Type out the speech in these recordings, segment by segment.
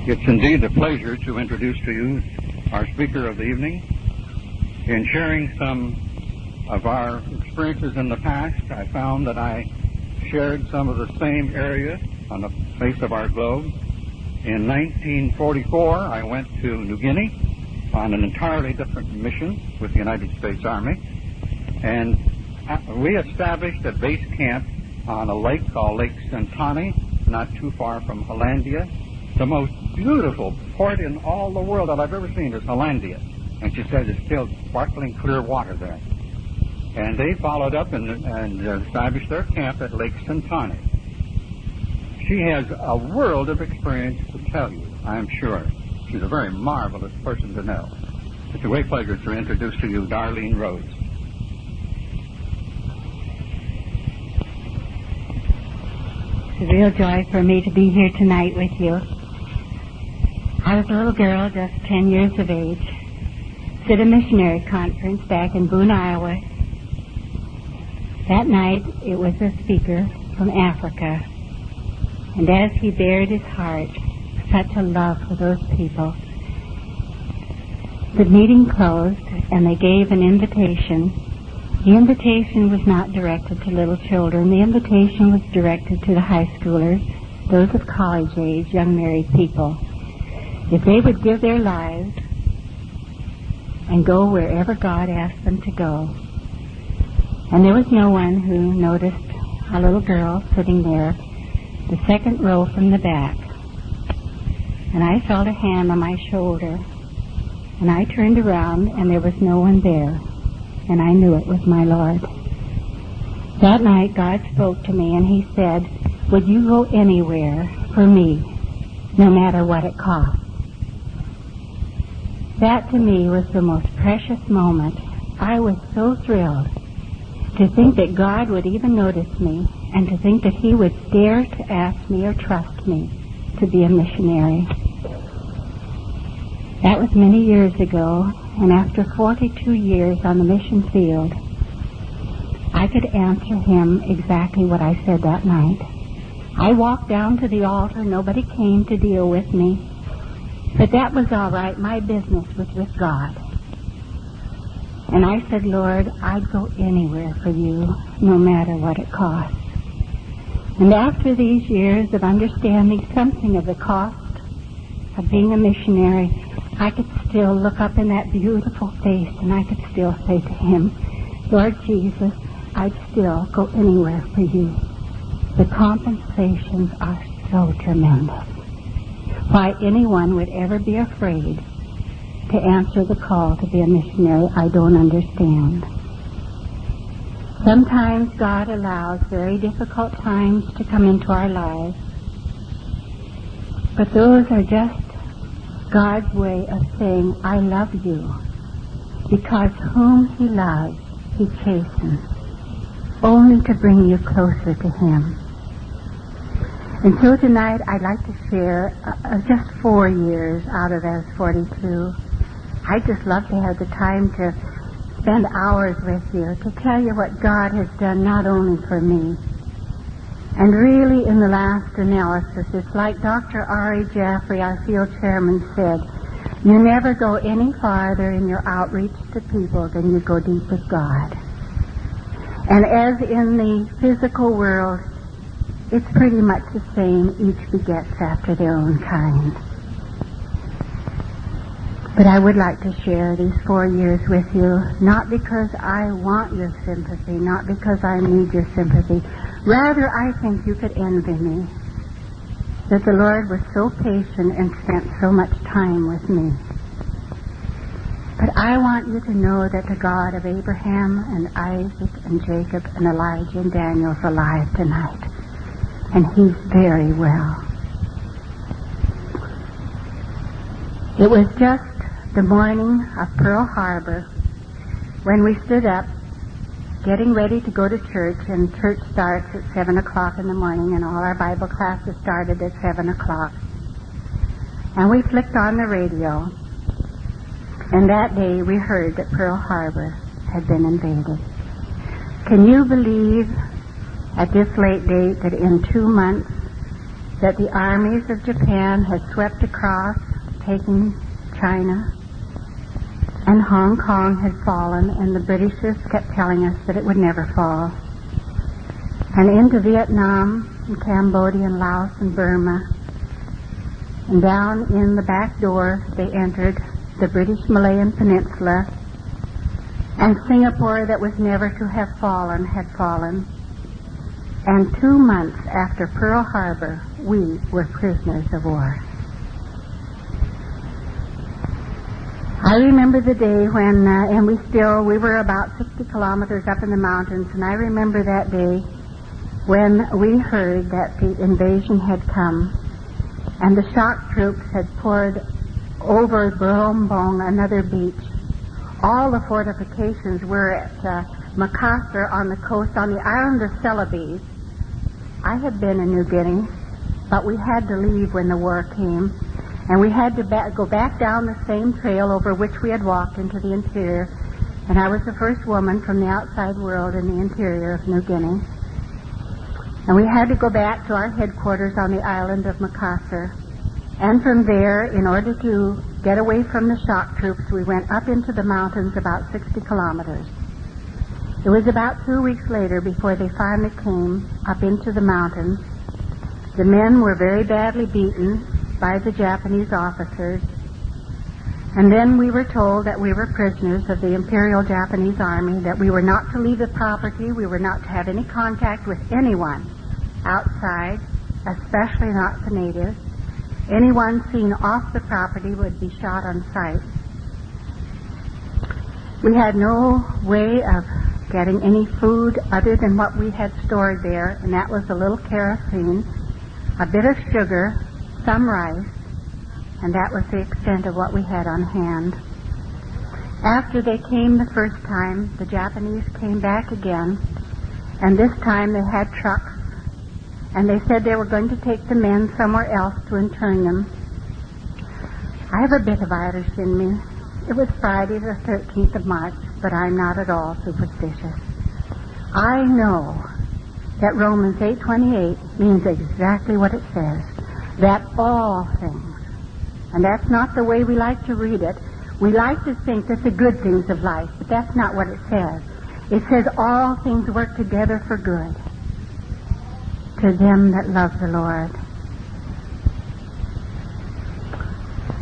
It's indeed a pleasure to introduce to you our speaker of the evening. In sharing some of our experiences in the past, I found that I shared some of the same area on the face of our globe. In 1944, I went to New Guinea on an entirely different mission with the United States Army, and we established a base camp on a lake called Lake Sentani, not too far from Hollandia. The most beautiful port in all the world that I've ever seen is Hollandia. And she said it's still sparkling clear water there. And they followed up and established their camp at Lake Sentani. She has a world of experience to tell you, I am sure. She's a very marvelous person to know. It's a great pleasure to introduce to you Darlene Rose. It's a real joy for me to be here tonight with you. I was a little girl, just 10 years of age, at a missionary conference back in Boone, Iowa. That night, it was a speaker from Africa. And as he bared his heart, such a love for those people, the meeting closed and they gave an invitation. The invitation was not directed to little children. The invitation was directed to the high schoolers, those of college age, young married people. If they would give their lives and go wherever God asked them to go. And there was no one who noticed a little girl sitting there, the second row from the back. And I felt a hand on my shoulder, and I turned around, and there was no one there. And I knew it was my Lord. That night, God spoke to me, and He said, "Would you go anywhere for me, no matter what it cost?" That to me was the most precious moment. I was so thrilled to think that God would even notice me, and to think that He would dare to ask me or trust me to be a missionary. That was many years ago, and after 42 years on the mission field, I could answer Him exactly what I said that night. I walked down to the altar. Nobody came to deal with me. But that was all right. My business was with God. And I said, "Lord, I'd go anywhere for you, no matter what it costs." And after these years of understanding something of the cost of being a missionary, I could still look up in that beautiful face and I could still say to Him, "Lord Jesus, I'd still go anywhere for you." The compensations are so tremendous. Why anyone would ever be afraid to answer the call to be a missionary, I don't understand. Sometimes God allows very difficult times to come into our lives, but those are just God's way of saying, "I love you," because whom He loves, He chastens, only to bring you closer to Him. And so tonight I'd like to share just 4 years out of those 42. I'd just love to have the time to spend hours with you to tell you what God has done not only for me. And really in the last analysis, it's like Dr. R.E. Jaffrey, our field chairman, said, you never go any farther in your outreach to people than you go deep with God. And as in the physical world, it's pretty much the same. Each begets after their own kind. But I would like to share these 4 years with you, not because I want your sympathy, not because I need your sympathy. Rather, I think you could envy me, that the Lord was so patient and spent so much time with me. But I want you to know that the God of Abraham and Isaac and Jacob and Elijah and Daniel is alive tonight. And He's very well. It was just the morning of Pearl Harbor when we stood up getting ready to go to church, and church starts at 7 o'clock in the morning, and all our Bible classes started at 7 o'clock. And we flicked on the radio, and that day we heard that Pearl Harbor had been invaded. Can you believe at this late date that in 2 months that the armies of Japan had swept across, taking China, and Hong Kong had fallen, and the Britishers kept telling us that it would never fall. And into Vietnam, and Cambodia, and Laos, and Burma, and down in the back door they entered the British Malayan Peninsula, and Singapore, that was never to have fallen, had fallen. And 2 months after Pearl Harbor, we were prisoners of war. I remember the day when, and we were about 60 kilometers up in the mountains, and I remember that day when we heard that the invasion had come, and the shock troops had poured over Brombong, another beach. All the fortifications were at Makassar on the coast, on the island of Celebes. I had been in New Guinea, but we had to leave when the war came, and we had to go back down the same trail over which we had walked into the interior, and I was the first woman from the outside world in the interior of New Guinea. And we had to go back to our headquarters on the island of Makassar. And from there, in order to get away from the shock troops, we went up into the mountains about 60 kilometers. It was about 2 weeks later before they finally came up into the mountains. The men were very badly beaten by the Japanese officers. And then we were told that we were prisoners of the Imperial Japanese Army, that we were not to leave the property, we were not to have any contact with anyone outside, especially not the natives. Anyone seen off the property would be shot on sight. We had no way of getting any food other than what we had stored there, and that was a little kerosene, a bit of sugar, some rice, and that was the extent of what we had on hand. After they came the first time, the Japanese came back again, and this time they had trucks, and they said they were going to take the men somewhere else to intern them. I have a bit of Irish in me. It was Friday the 13th of March, but I'm not at all superstitious. I know that Romans 8:28 means exactly what it says, that all things, and that's not the way we like to read it. We like to think that the good things of life, but that's not what it says. It says all things work together for good to them that love the Lord.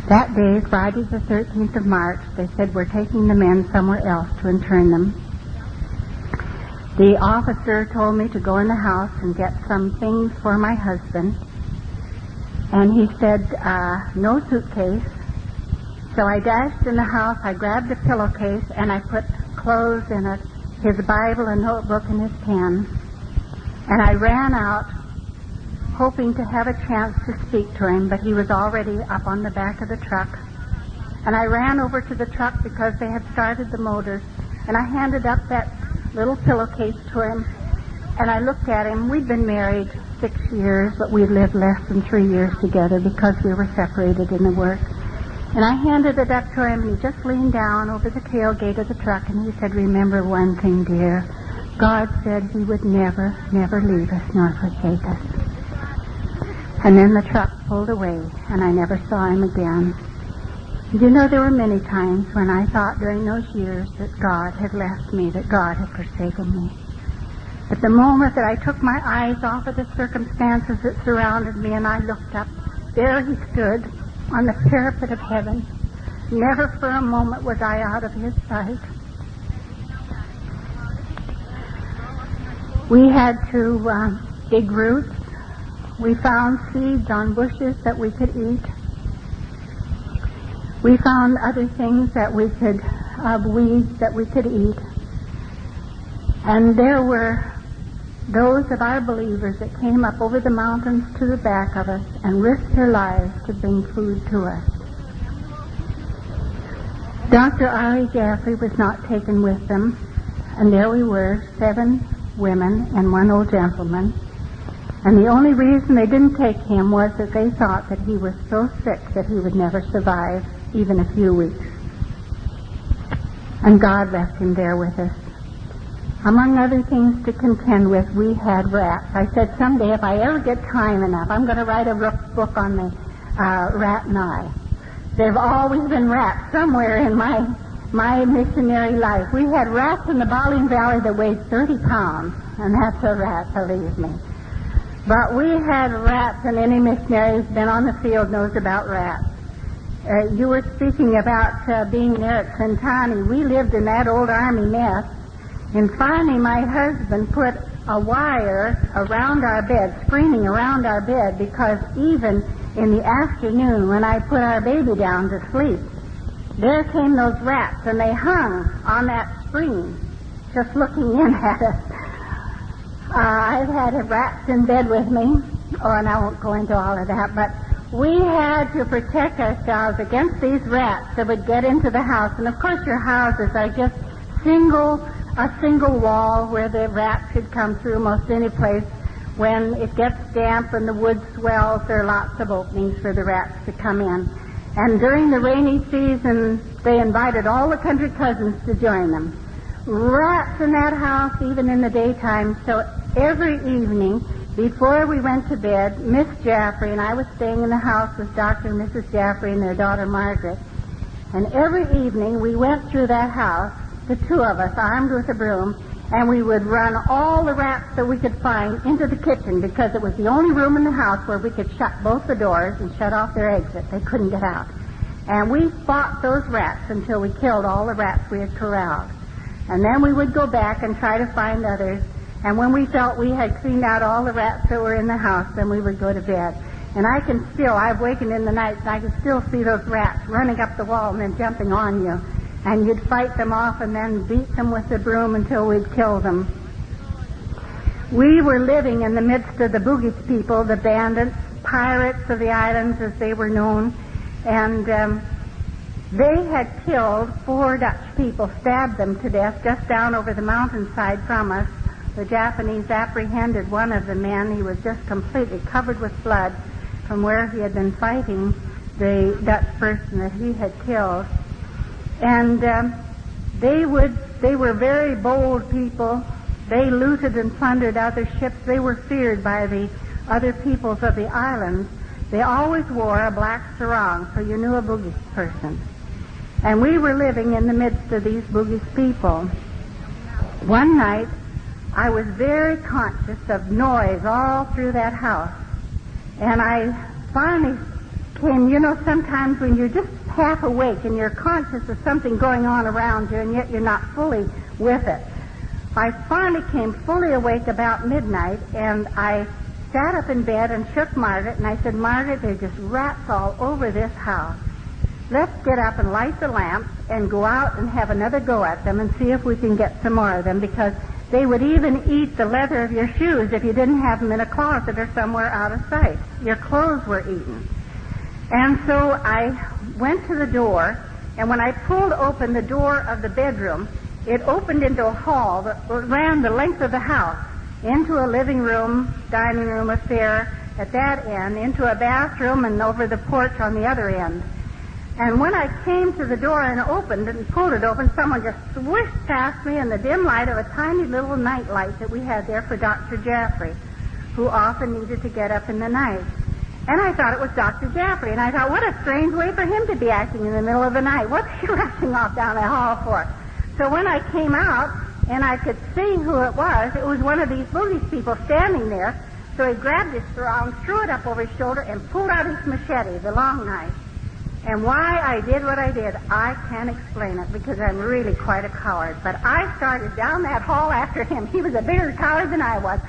That day, Friday the 13th of March, they said, we're taking the men somewhere else to intern them. The officer told me to go in the house and get some things for my husband. And he said, no suitcase. So I dashed in the house, I grabbed a pillowcase, and I put clothes in it, his Bible, a notebook, and his pen. And I ran out, hoping to have a chance to speak to him, but he was already up on the back of the truck. And I ran over to the truck because they had started the motors, and I handed up that little pillowcase to him, and I looked at him. We'd been married 6 years, but we'd lived less than 3 years together because we were separated in the work. And I handed it up to him, and he just leaned down over the tailgate of the truck, and he said, remember one thing, dear. God said he would never, never leave us nor forsake us. And then the truck pulled away, and I never saw him again. You know, there were many times when I thought during those years that God had left me, that God had forsaken me. But the moment that I took my eyes off of the circumstances that surrounded me and I looked up, there he stood on the parapet of heaven. Never for a moment was I out of his sight. We had to dig roots. We found seeds on bushes that we could eat. We found other things that we could, weeds that we could eat. And there were those of our believers that came up over the mountains to the back of us and risked their lives to bring food to us. Dr. Ari Jaffrey was not taken with them, and there we were, 7 women and 1 old gentleman. And the only reason they didn't take him was that they thought that he was so sick that he would never survive even a few weeks. And God left him there with us. Among other things to contend with, we had rats. I said someday if I ever get time enough, I'm going to write a book on the rat and I. There have always been rats somewhere in my missionary life. We had rats in the Bowling Valley that weighed 30 pounds, and that's a rat, believe me. But we had rats, and any missionary who's been on the field knows about rats. You were speaking about being there at Sentani. We lived in that old army mess, and finally my husband put a wire around our bed, screening around our bed, because even in the afternoon when I put our baby down to sleep, there came those rats, and they hung on that screen, just looking in at us. I've had rats in bed with me, and I won't go into all of that, but we had to protect ourselves against these rats that would get into the house. And of course your houses are just a single wall where the rats could come through most any place. When it gets damp and the wood swells, there are lots of openings for the rats to come in. And during the rainy season, they invited all the country cousins to join them. Rats in that house, even in the daytime. So every evening, before we went to bed, Miss Jaffrey and I was staying in the house with Dr. and Mrs. Jaffrey and their daughter Margaret. And every evening we went through that house, the two of us, armed with a broom, and we would run all the rats that we could find into the kitchen, because it was the only room in the house where we could shut both the doors and shut off their exit. They couldn't get out. And we fought those rats until we killed all the rats we had corralled. And then we would go back and try to find others. And when we felt we had cleaned out all the rats that were in the house, then we would go to bed. And I've wakened in the night, and I can still see those rats running up the wall and then jumping on you. And you'd fight them off and then beat them with the broom until we'd kill them. We were living in the midst of the Bugis people, the bandits, pirates of the islands as they were known. And they had killed 4 Dutch people, stabbed them to death just down over the mountainside from us. The Japanese apprehended one of the men. He was just completely covered with blood from where he had been fighting the Dutch person that he had killed. And they were very bold people. They looted and plundered other ships. They were feared by the other peoples of the islands. They always wore a black sarong, so you knew a Bugis person. And we were living in the midst of these Bugis people. One night, I was very conscious of noise all through that house. And I finally came, sometimes when you're just half awake and you're conscious of something going on around you and yet you're not fully with it. I finally came fully awake about midnight, and I sat up in bed and shook Margaret, and I said, Margaret, there's just rats all over this house. Let's get up and light the lamps and go out and have another go at them and see if we can get some more of them, because they would even eat the leather of your shoes if you didn't have them in a closet or somewhere out of sight. Your clothes were eaten. And so I went to the door, and when I pulled open the door of the bedroom, it opened into a hall that ran the length of the house, into a living room, dining room affair at that end, into a bathroom, and over the porch on the other end. And when I came to the door and opened it and pulled it open, someone just swished past me in the dim light of a tiny little night light that we had there for Dr. Jaffrey, who often needed to get up in the night. And I thought it was Dr. Jaffrey, and I thought, what a strange way for him to be acting in the middle of the night. What's he rushing off down the hall for? So when I came out and I could see who it was one of these Bugis people standing there. So he grabbed his sarong, threw it up over his shoulder, and pulled out his machete, the long knife. And why I did what I did, I can't explain it, because I'm really quite a coward. But I started down that hall after him. He was a bigger coward than I was,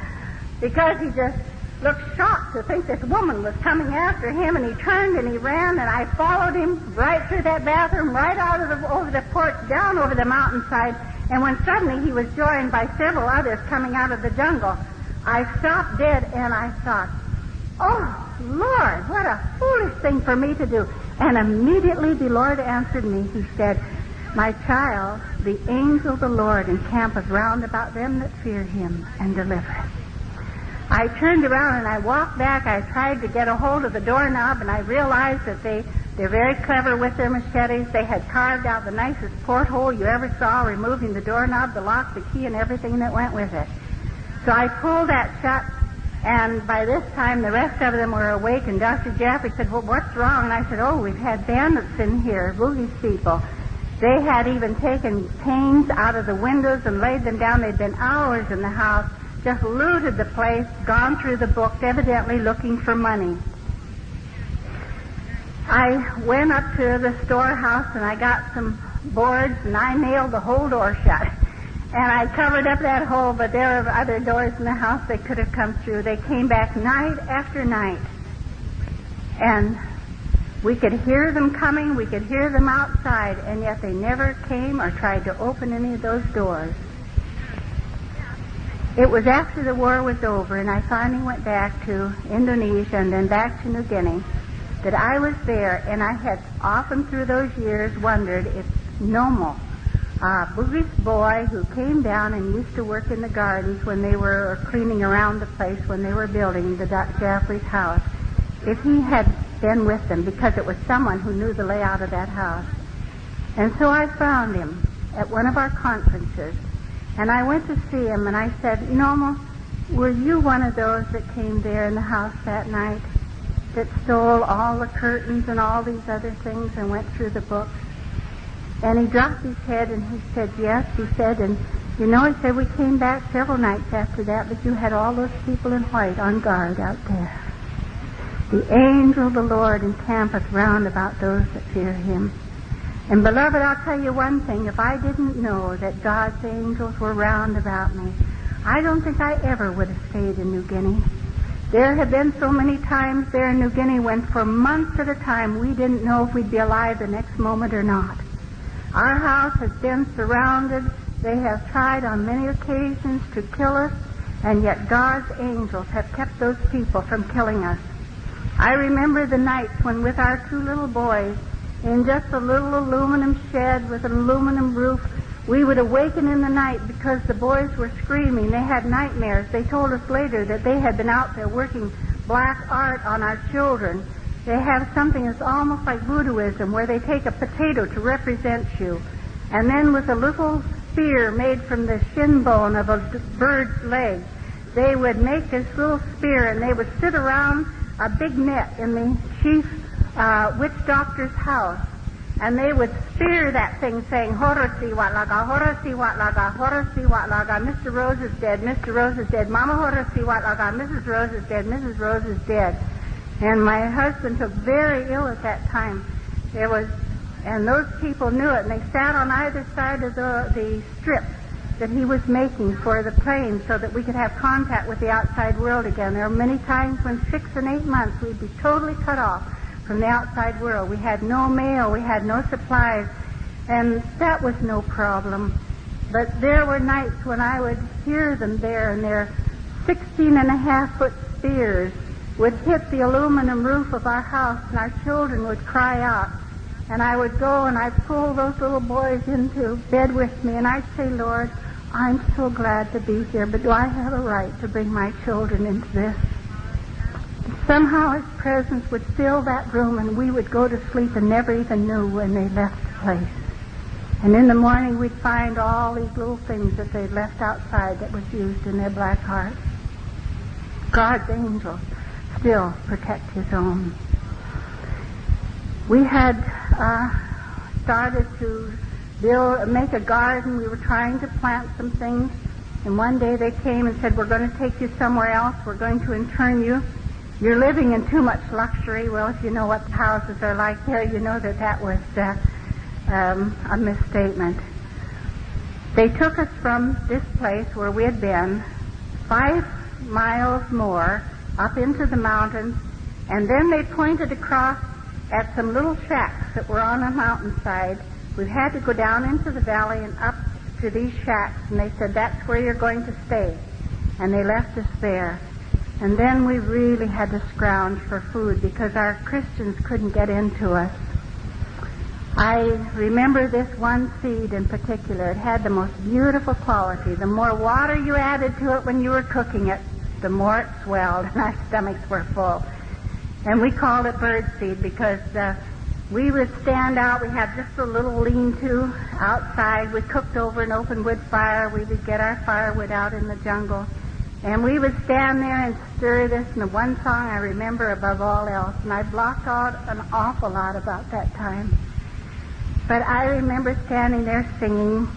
because he just looked shocked to think this woman was coming after him, and he turned and he ran, and I followed him right through that bathroom, right out of over the porch, down over the mountainside. And when suddenly he was joined by several others coming out of the jungle, I stopped dead, and I thought, oh, Lord, what a foolish thing for me to do. And immediately the Lord answered me. He said, my child, the angel of the Lord encampeth round about them that fear him and delivereth. I turned around and I walked back. I tried to get a hold of the doorknob, and I realized that they They're very clever with their machetes. They had carved out the nicest porthole you ever saw, removing the doorknob, the lock, the key, and everything that went with it. So I pulled that shut, and by this time the rest of them were awake, and Dr. Jeffrey said, well, what's wrong? And I said, oh, we've had bandits in here, boogies people. They had even taken panes out of the windows and laid them down. They'd been hours in the house, just looted the place, gone through the books, evidently looking for money. I went up to the storehouse and I got some boards and I nailed the whole door shut. And I covered up that hole, but there were other doors in the house they could have come through. They came back night after night. And we could hear them coming, we could hear them outside, and yet they never came or tried to open any of those doors. It was after the war was over and I finally went back to Indonesia and then back to New Guinea that I was there, and I had often through those years wondered if Nomo, a Buddhist boy who came down and used to work in the gardens when they were cleaning around the place when they were building the Jaffrey's house, if he had been with them, because it was someone who knew the layout of that house. And so I found him at one of our conferences, and I went to see him, and I said, Nomo, were you one of those that came there in the house that night that stole all the curtains and all these other things and went through the books? And he dropped his head and he said, yes, he said, and you know, he said, we came back several nights after that, but you had all those people in white on guard out there. The angel of the Lord encampeth round about those that fear him. And beloved, I'll tell you one thing, if I didn't know that God's angels were round about me, I don't think I ever would have stayed in New Guinea. There have been so many times there in New Guinea when for months at a time we didn't know if we'd be alive the next moment or not. Our house has been surrounded. They have tried on many occasions to kill us, and yet God's angels have kept those people from killing us. I remember the nights when with our two little boys in just a little aluminum shed with an aluminum roof, we would awaken in the night because the boys were screaming. They had nightmares. They told us later that they had been out there working black art on our children. They have something that's almost like voodooism, where they take a potato to represent you, and then with a little spear made from the shin bone of a bird's leg, they would make this little spear, and they would sit around a big net in the chief witch doctor's house, and they would spear that thing saying, Horasi Watlaga, Horasi Watlaga, Horasi Watlaga, Mr. Rose is dead, Mr. Rose is dead, Mama Horasi Watlaga, Mrs. Rose is dead, Mrs. Rose is dead. And my husband took very ill at that time. And those people knew it, and they sat on either side of the strip that he was making for the plane so that we could have contact with the outside world again. There were many times when 6 and 8 months we'd be totally cut off from the outside world. We had no mail, we had no supplies, and that was no problem. But there were nights when I would hear them there, and their 16-and-a-half-foot spears would hit the aluminum roof of our house, and our children would cry out. And I would go and I'd pull those little boys into bed with me, and I'd say, Lord, I'm so glad to be here, but do I have a right to bring my children into this? Somehow his presence would fill that room, and we would go to sleep and never even knew when they left the place. And in the morning we'd find all these little things that they'd left outside that was used in their black heart. God's angels still protect his own. We had started to make a garden. We were trying to plant some things, and one day they came and said, we're going to take you somewhere else. We're going to intern you. You're living in too much luxury. Well, if you know what the houses are like there, you know that was a misstatement. They took us from this place where we had been 5 miles more up into the mountains, and then they pointed across at some little shacks that were on a mountainside. We had to go down into the valley and up to these shacks, and they said, that's where you're going to stay. And they left us there. And then we really had to scrounge for food because our Christians couldn't get into us. I remember this one seed in particular. It had the most beautiful quality. The more water you added to it when you were cooking it, the more it swelled, and our stomachs were full. And we called it bird seed because We would stand out. We had just a little lean-to outside. We cooked over an open wood fire. We would get our firewood out in the jungle. And we would stand there and stir this. And the one song I remember above all else, and I blocked out an awful lot about that time. But I remember standing there singing,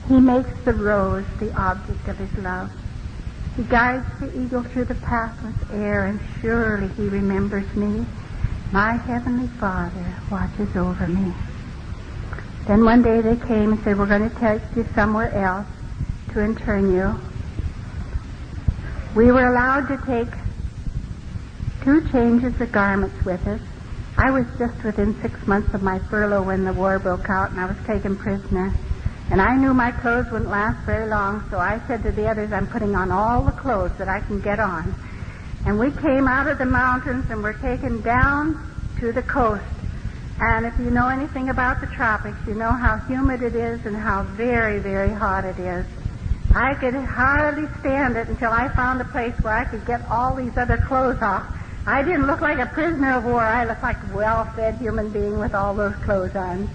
"He makes the rose the object of his love. He guides the eagle through the pathless air, and surely he remembers me. My heavenly Father watches over me." Then one day they came and said, "We're going to take you somewhere else to intern you." We were allowed to take 2 changes of garments with us. I was just within 6 months of my furlough when the war broke out, and I was taken prisoner. And I knew my clothes wouldn't last very long, so I said to the others, "I'm putting on all the clothes that I can get on." And we came out of the mountains and were taken down to the coast. And if you know anything about the tropics, you know how humid it is and how very, very hot it is. I could hardly stand it until I found a place where I could get all these other clothes off. I didn't look like a prisoner of war. I looked like a well-fed human being with all those clothes on.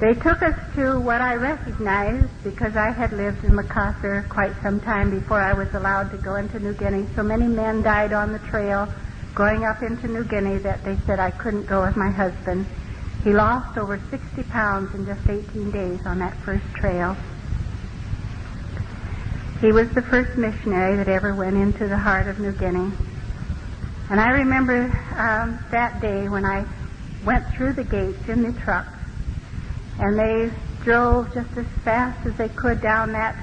They took us to what I recognized because I had lived in Makassar quite some time before I was allowed to go into New Guinea. So many men died on the trail going up into New Guinea that they said I couldn't go with my husband. He lost over 60 pounds in just 18 days on that first trail. He was the first missionary that ever went into the heart of New Guinea. And I remember that day when I went through the gates in the truck, and they drove just as fast as they could down that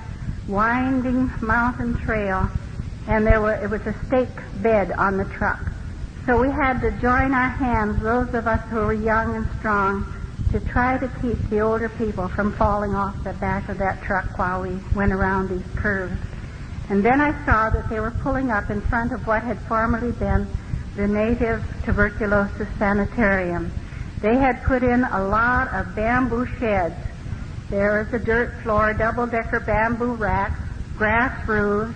winding mountain trail, and it was a stake bed on the truck. So we had to join our hands, those of us who were young and strong, to try to keep the older people from falling off the back of that truck while we went around these curves. And then I saw that they were pulling up in front of what had formerly been the native tuberculosis sanitarium. They had put in a lot of bamboo sheds. There was a dirt floor, double-decker bamboo racks, grass roofs,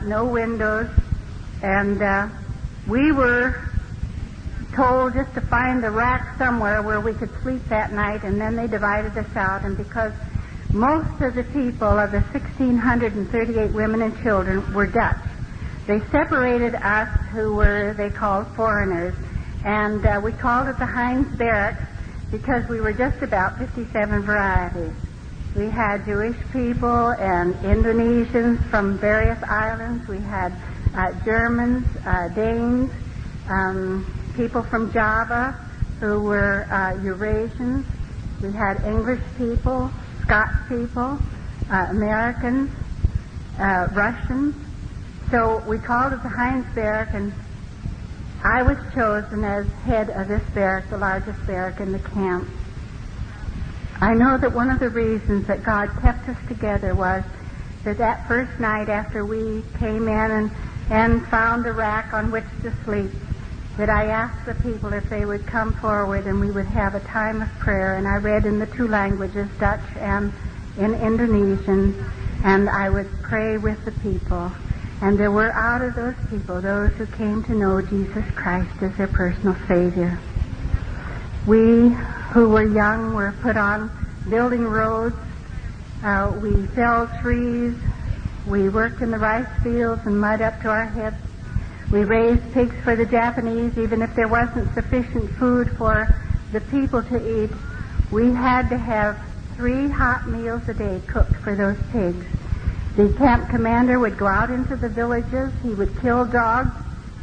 no windows, and we were told just to find the rack somewhere where we could sleep that night, and then they divided us out. And because most of the people of the 1,638 women and children were Dutch, they separated us who were, they called foreigners, and we called it the Heinz Barracks because we were just about 57 varieties. We had Jewish people and Indonesians from various islands. We had Germans, Danes, people from Java who were Eurasians. We had English people, Scots people, Americans, Russians. So we called it the Heinz Barrack, and I was chosen as head of this barrack, the largest barrack in the camp. I know that one of the reasons that God kept us together was that first night after we came in and found a rack on which to sleep, that I asked the people if they would come forward and we would have a time of prayer. And I read in the 2 languages, Dutch and in Indonesian, and I would pray with the people. And there were out of those people those who came to know Jesus Christ as their personal Savior. We who were young were put on building roads. We felled trees. We worked in the rice fields and mud up to our hips. We raised pigs for the Japanese. Even if there wasn't sufficient food for the people to eat, we had to have 3 hot meals a day cooked for those pigs. The camp commander would go out into the villages. He would kill dogs,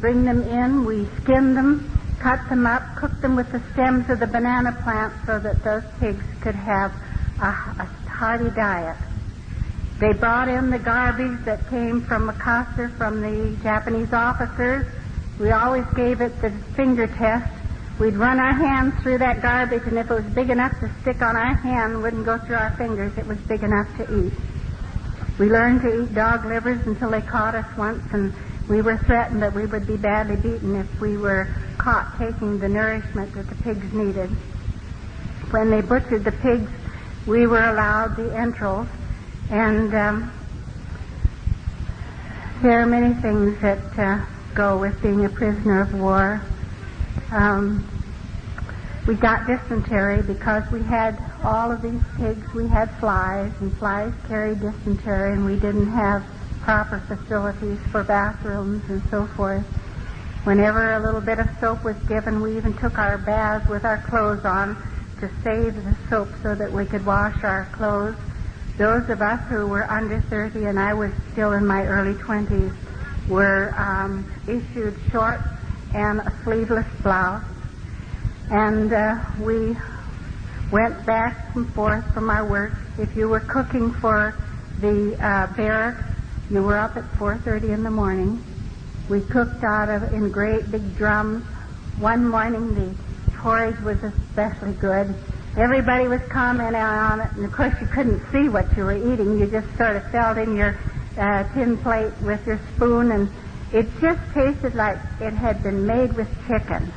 bring them in. We skinned them, cut them up, cooked them with the stems of the banana plant so that those pigs could have a hearty diet. They brought in the garbage that came from Makassar from the Japanese officers. We always gave it the finger test. We'd run our hands through that garbage, and if it was big enough to stick on our hand, it wouldn't go through our fingers. It was big enough to eat. We learned to eat dog livers until they caught us once, and we were threatened that we would be badly beaten if we were caught taking the nourishment that the pigs needed. When they butchered the pigs, we were allowed the entrails, and there are many things that go with being a prisoner of war. we got dysentery because we had all of these pigs. We had flies, and flies carried dysentery, and we didn't have proper facilities for bathrooms and so forth. Whenever a little bit of soap was given, we even took our baths with our clothes on to save the soap so that we could wash our clothes. Those of us who were under 30, and I was still in my early 20s, were issued shorts and a sleeveless blouse. And we went back and forth from our work. If you were cooking for the barracks, you were up at 4:30 in the morning. We cooked in great big drums. One morning the porridge was especially good. Everybody was commenting on it, and of course you couldn't see what you were eating. You just sort of felt in your tin plate with your spoon, and it just tasted like it had been made with chicken.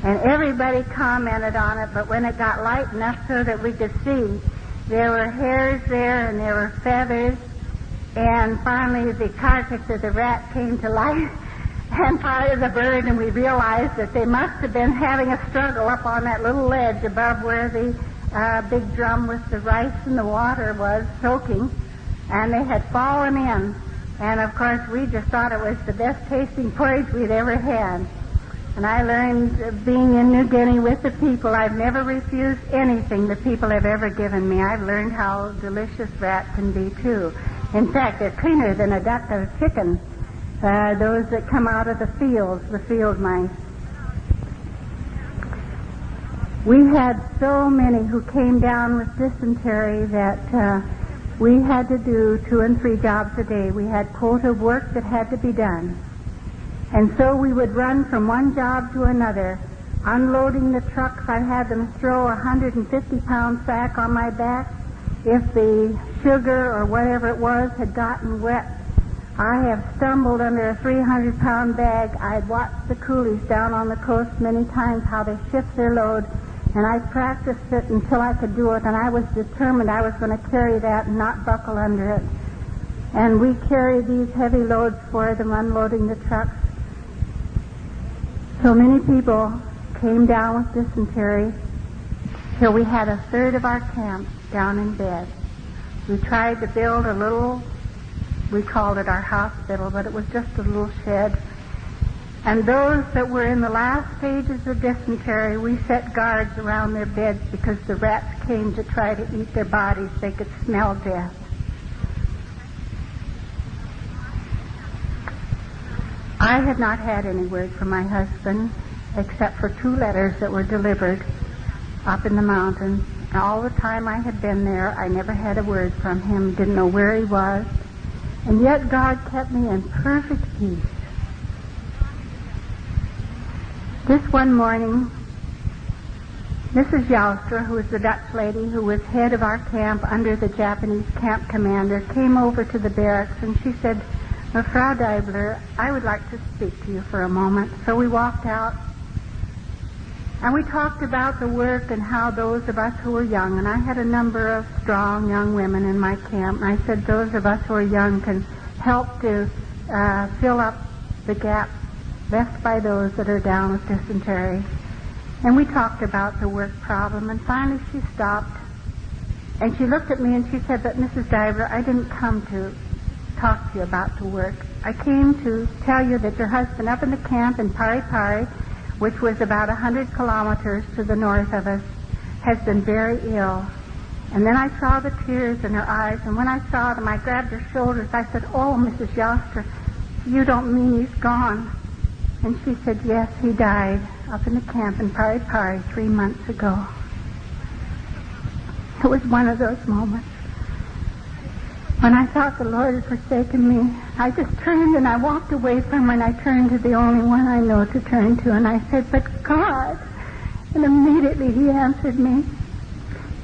And everybody commented on it, but when it got light enough so that we could see, there were hairs there and there were feathers, and finally the carcass of the rat came to light and part of the bird, and we realized that they must have been having a struggle up on that little ledge above where the big drum with the rice and the water was soaking, and they had fallen in. And of course we just thought it was the best tasting porridge we'd ever had. And I learned being in New Guinea with the people, I've never refused anything the people have ever given me. I've learned how delicious rat can be too. In fact, they're cleaner than a duck or a chicken. Those that come out of the fields, the field mice. We had so many who came down with dysentery that we had to do 2 and 3 jobs a day. We had quota of work that had to be done. And so we would run from one job to another, unloading the trucks. I had them throw a 150-pound sack on my back. If the sugar or whatever it was had gotten wet, I have stumbled under a 300-pound bag. I'd watched the coolies down on the coast many times how they shift their load, and I practiced it until I could do it, and I was determined I was going to carry that and not buckle under it. And we carried these heavy loads for them, unloading the trucks. So many people came down with dysentery till we had a third of our camp down in bed. We tried to build a little, we called it our hospital, but it was just a little shed. And those that were in the last stages of dysentery, we set guards around their beds because the rats came to try to eat their bodies. They could smell death. I had not had any word from my husband except for 2 letters that were delivered up in the mountains. And all the time I had been there, I never had a word from him, didn't know where he was. And yet God kept me in perfect peace. This one morning, Mrs. Joustra, who was the Dutch lady who was head of our camp under the Japanese camp commander, came over to the barracks and she said, Frau Deibler, I would like to speak to you for a moment. So we walked out and we talked about the work and how those of us who were young, and I had a number of strong young women in my camp, and I said those of us who are young can help to fill up the gap left by those that are down with dysentery. And we talked about the work problem, and finally she stopped and she looked at me and she said, but Mrs. Deibler, I didn't come to talk to you about the work. I came to tell you that your husband up in the camp in Pari Pari, which was about 100 kilometers to the north of us, has been very ill. And then I saw the tears in her eyes, and when I saw them, I grabbed her shoulders. I said, oh, Mrs. Joustra, you don't mean he's gone? And she said, yes, he died up in the camp in Pari Pari 3 months ago. It was one of those moments when I thought the Lord had forsaken me. I just turned and I walked away from her, and I turned to the only one I know to turn to, and I said, but God. And immediately he answered me.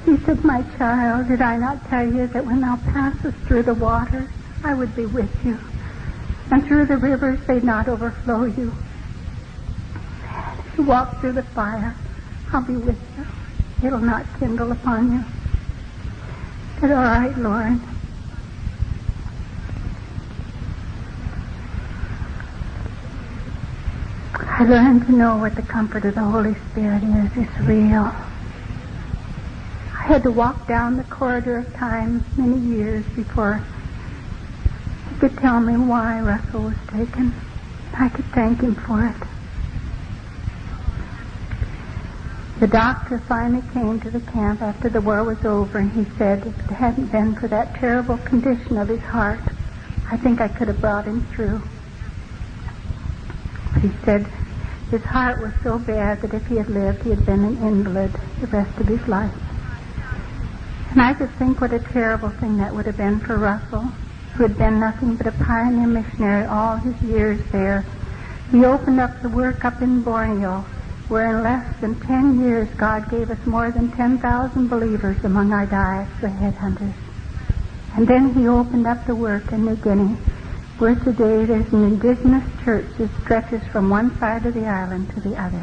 He said, my child, did I not tell you that when thou passest through the waters, I would be with you, and through the rivers they'd not overflow you? If you walk through the fire, I'll be with you. It'll not kindle upon you. I said, all right, Lord. I learned to know what the comfort of the Holy Spirit is. It's real. I had to walk down the corridor of time many years before he could tell me why Russell was taken. I could thank him for it. The doctor finally came to the camp after the war was over, and he said if it hadn't been for that terrible condition of his heart, I think I could have brought him through. But he said his heart was so bad that if he had lived, he had been an invalid the rest of his life. And I could think what a terrible thing that would have been for Russell, who had been nothing but a pioneer missionary all his years there. He opened up the work up in Borneo, where in less than 10 years God gave us more than 10,000 believers among our diaspora headhunters. And then he opened up the work in New Guinea, where today there's an indigenous church that stretches from one side of the island to the other,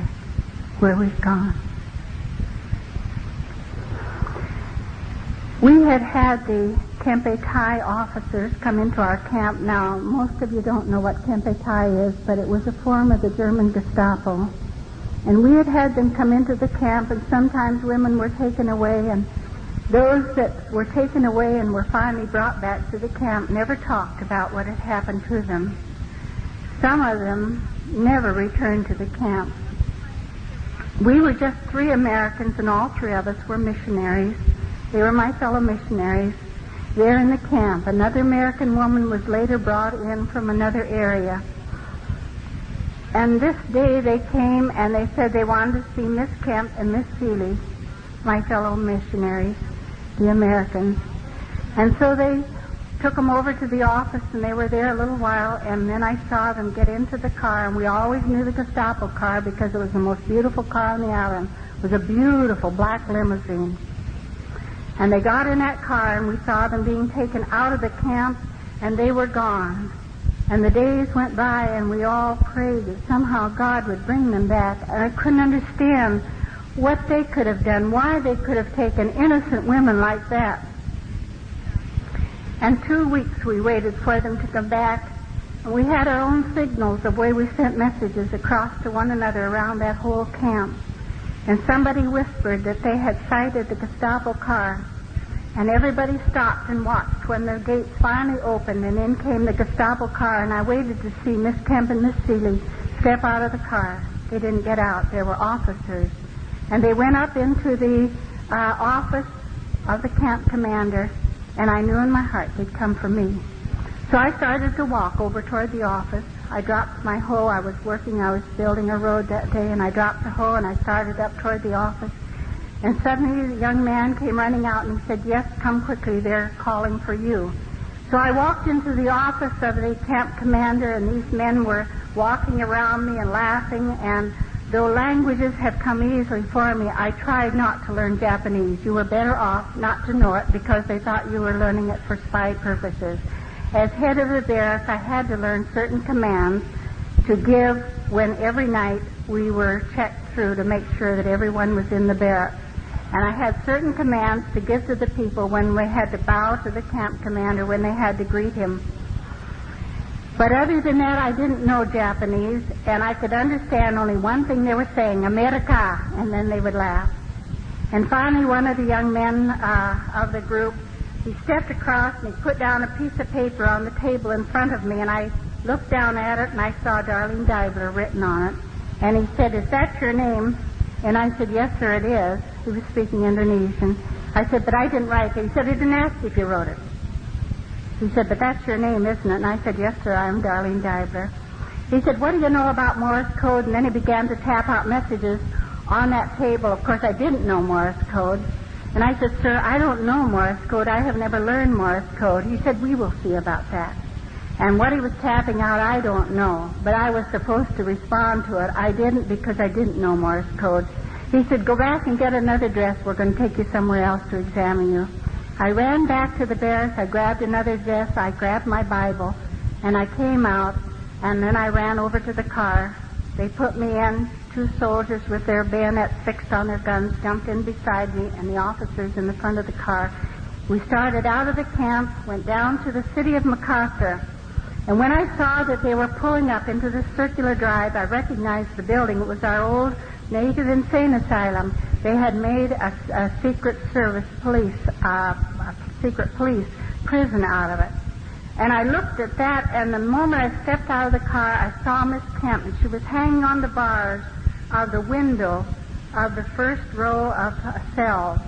where we've gone. We had the Kempe Thai officers come into our camp. Now, most of you don't know what Kempe Thai is, but it was a form of the German Gestapo. And we had them come into the camp, and sometimes women were taken away, and those that were taken away and were finally brought back to the camp never talked about what had happened to them. Some of them never returned to the camp. We were just 3 Americans, and all 3 of us were missionaries. They were my fellow missionaries there in the camp. Another American woman was later brought in from another area. And this day they came and they said they wanted to see Miss Kemp and Miss Seeley, my fellow missionaries, the Americans. And so they took them over to the office, and they were there a little while, and then I saw them get into the car, and we always knew the Gestapo car because it was the most beautiful car on the island. It was a beautiful black limousine. And they got in that car, and we saw them being taken out of the camp, and they were gone. And the days went by, and we all prayed that somehow God would bring them back. And I couldn't understand what they could have done, why they could have taken innocent women like that. And 2 weeks we waited for them to come back, and we had our own signals of way we sent messages across to one another around that whole camp. And somebody whispered that they had sighted the Gestapo car. And everybody stopped and watched when the gates finally opened, and in came the Gestapo car, and I waited to see Miss Kemp and Miss Seeley step out of the car. They didn't get out. They were officers. And they went up into the office of the camp commander, and I knew in my heart they'd come for me. So I started to walk over toward the office. I dropped my hoe. I was building a road that day, and I dropped the hoe, and I started up toward the office. And suddenly the young man came running out, and he said, "Yes, come quickly, they're calling for you." So I walked into the office of the camp commander, and these men were walking around me and laughing, and though languages have come easily for me, I tried not to learn Japanese. You were better off not to know it because they thought you were learning it for spy purposes. As head of the barracks, I had to learn certain commands to give when every night we were checked through to make sure that everyone was in the barracks. And I had certain commands to give to the people when we had to bow to the camp commander, when they had to greet him. But other than that, I didn't know Japanese, and I could understand only one thing they were saying, America, and then they would laugh. And finally, one of the young men of the group, he stepped across and he put down a piece of paper on the table in front of me, and I looked down at it, and I saw Darlene Deobler written on it. And he said, "Is that your name?" And I said, "Yes, sir, it is." He was speaking Indonesian. I said, "But I didn't write it." He said, "I didn't ask if you wrote it." He said, "But that's your name, isn't it?" And I said, "Yes, sir, I'm Darlene Deibler." He said, "What do you know about Morse code?" And then he began to tap out messages on that table. Of course, I didn't know Morse code. And I said, "Sir, I don't know Morse code. I have never learned Morse code." He said, "We will see about that." And what he was tapping out, I don't know. But I was supposed to respond to it. I didn't because I didn't know Morse code. He said, "Go back and get another dress. We're going to take you somewhere else to examine you." I ran back to the barracks. I grabbed another dress. I grabbed my Bible. And I came out. And then I ran over to the car. They put me in. 2 soldiers with their bayonets fixed on their guns jumped in beside me, and the officers in the front of the car. We started out of the camp, went down to the city of Makassar. And when I saw that they were pulling up into this circular drive, I recognized the building. It was our old Native Insane Asylum. They had made a secret service police, secret police prison out of it. And I looked at that, and the moment I stepped out of the car, I saw Miss Kemp, and she was hanging on the bars of the window of the first row of cells.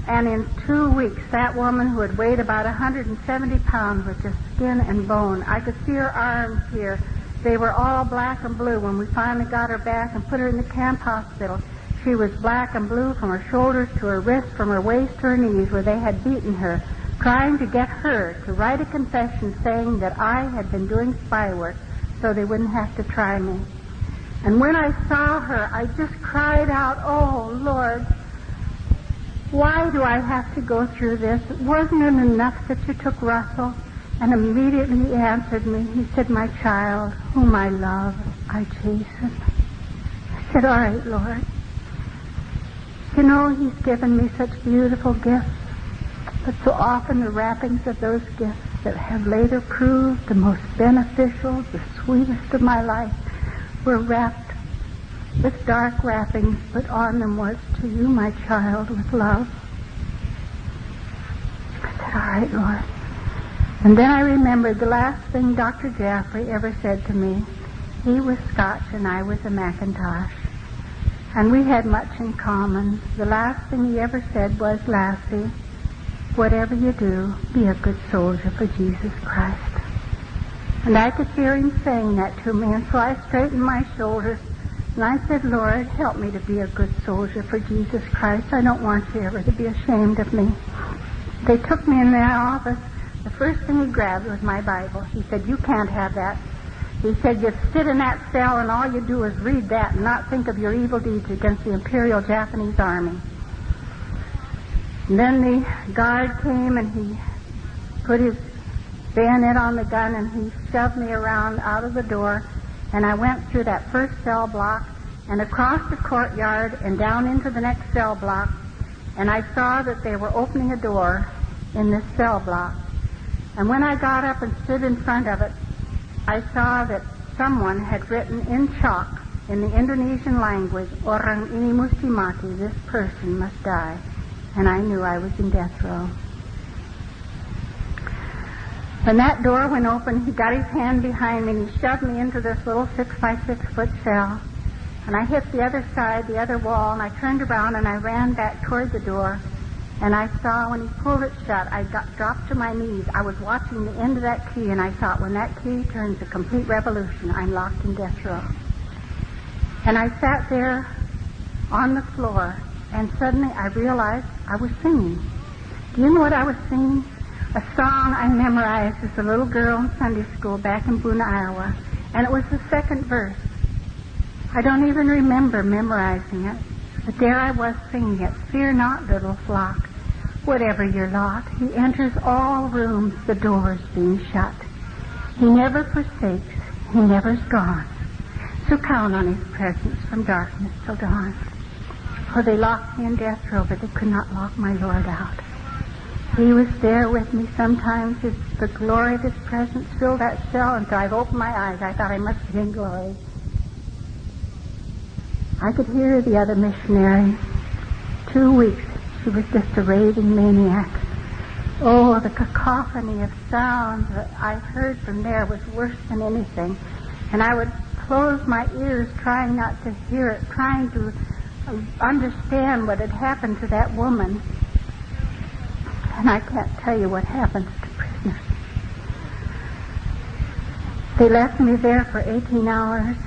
And in 2 weeks, that woman who had weighed about 170 pounds was just skin and bone. I could see her arms here. They were all black and blue. When we finally got her back and put her in the camp hospital, she was black and blue from her shoulders to her wrists, from her waist to her knees, where they had beaten her, trying to get her to write a confession saying that I had been doing spy work so they wouldn't have to try me. And when I saw her, I just cried out, "Oh, Lord, why do I have to go through this? Wasn't it enough that you took Russell?" And immediately he answered me. He said, "My child, whom I love, I chasten." I said, "All right, Lord. You know, he's given me such beautiful gifts, but so often the wrappings of those gifts that have later proved the most beneficial, the sweetest of my life, were wrapped with dark wrappings, but on them was, 'To you, my child, with love.'" I said, "All right, Lord." And then I remembered the last thing Dr. Jaffrey ever said to me. He was Scotch and I was a Macintosh. And we had much in common. The last thing he ever said was, "Lassie, whatever you do, be a good soldier for Jesus Christ." And I could hear him saying that to me, and so I straightened my shoulders, and I said, "Lord, help me to be a good soldier for Jesus Christ. I don't want you ever to be ashamed of me." They took me in their office. The first thing he grabbed was my Bible. He said, "You can't have that." He said, "You sit in that cell and all you do is read that and not think of your evil deeds against the Imperial Japanese Army." And then the guard came and he put his bayonet on the gun and he shoved me around out of the door, and I went through that first cell block and across the courtyard and down into the next cell block, and I saw that they were opening a door in this cell block. And when I got up and stood in front of it, I saw that someone had written in chalk in the Indonesian language, "Orang ini musti mati," this person must die. And I knew I was in death row. When that door went open, he got his hand behind me and he shoved me into this little 6-by-6-foot cell. And I hit the other side, the other wall, and I turned around and I ran back toward the door. And I saw when he pulled it shut, I dropped to my knees. I was watching the end of that key, and I thought, when that key turns a complete revolution, I'm locked in death row. And I sat there on the floor, and suddenly I realized I was singing. Do you know what I was singing? A song I memorized as a little girl in Sunday school back in Boone, Iowa. And it was the second verse. I don't even remember memorizing it. But there I was singing it. "Fear not, little flock, whatever your lot. He enters all rooms, the doors being shut. He never forsakes, he never's gone. So count on his presence from darkness till dawn." For they locked me in death row, but they could not lock my Lord out. He was there with me sometimes. The glory of his presence filled that cell, and so I opened my eyes. I thought I must be in glory. I could hear the other missionary. 2 weeks, she was just a raving maniac. Oh, the cacophony of sounds that I heard from there was worse than anything. And I would close my ears, trying not to hear it, trying to understand what had happened to that woman. And I can't tell you what happens to prisoners. They left me there for 18 hours.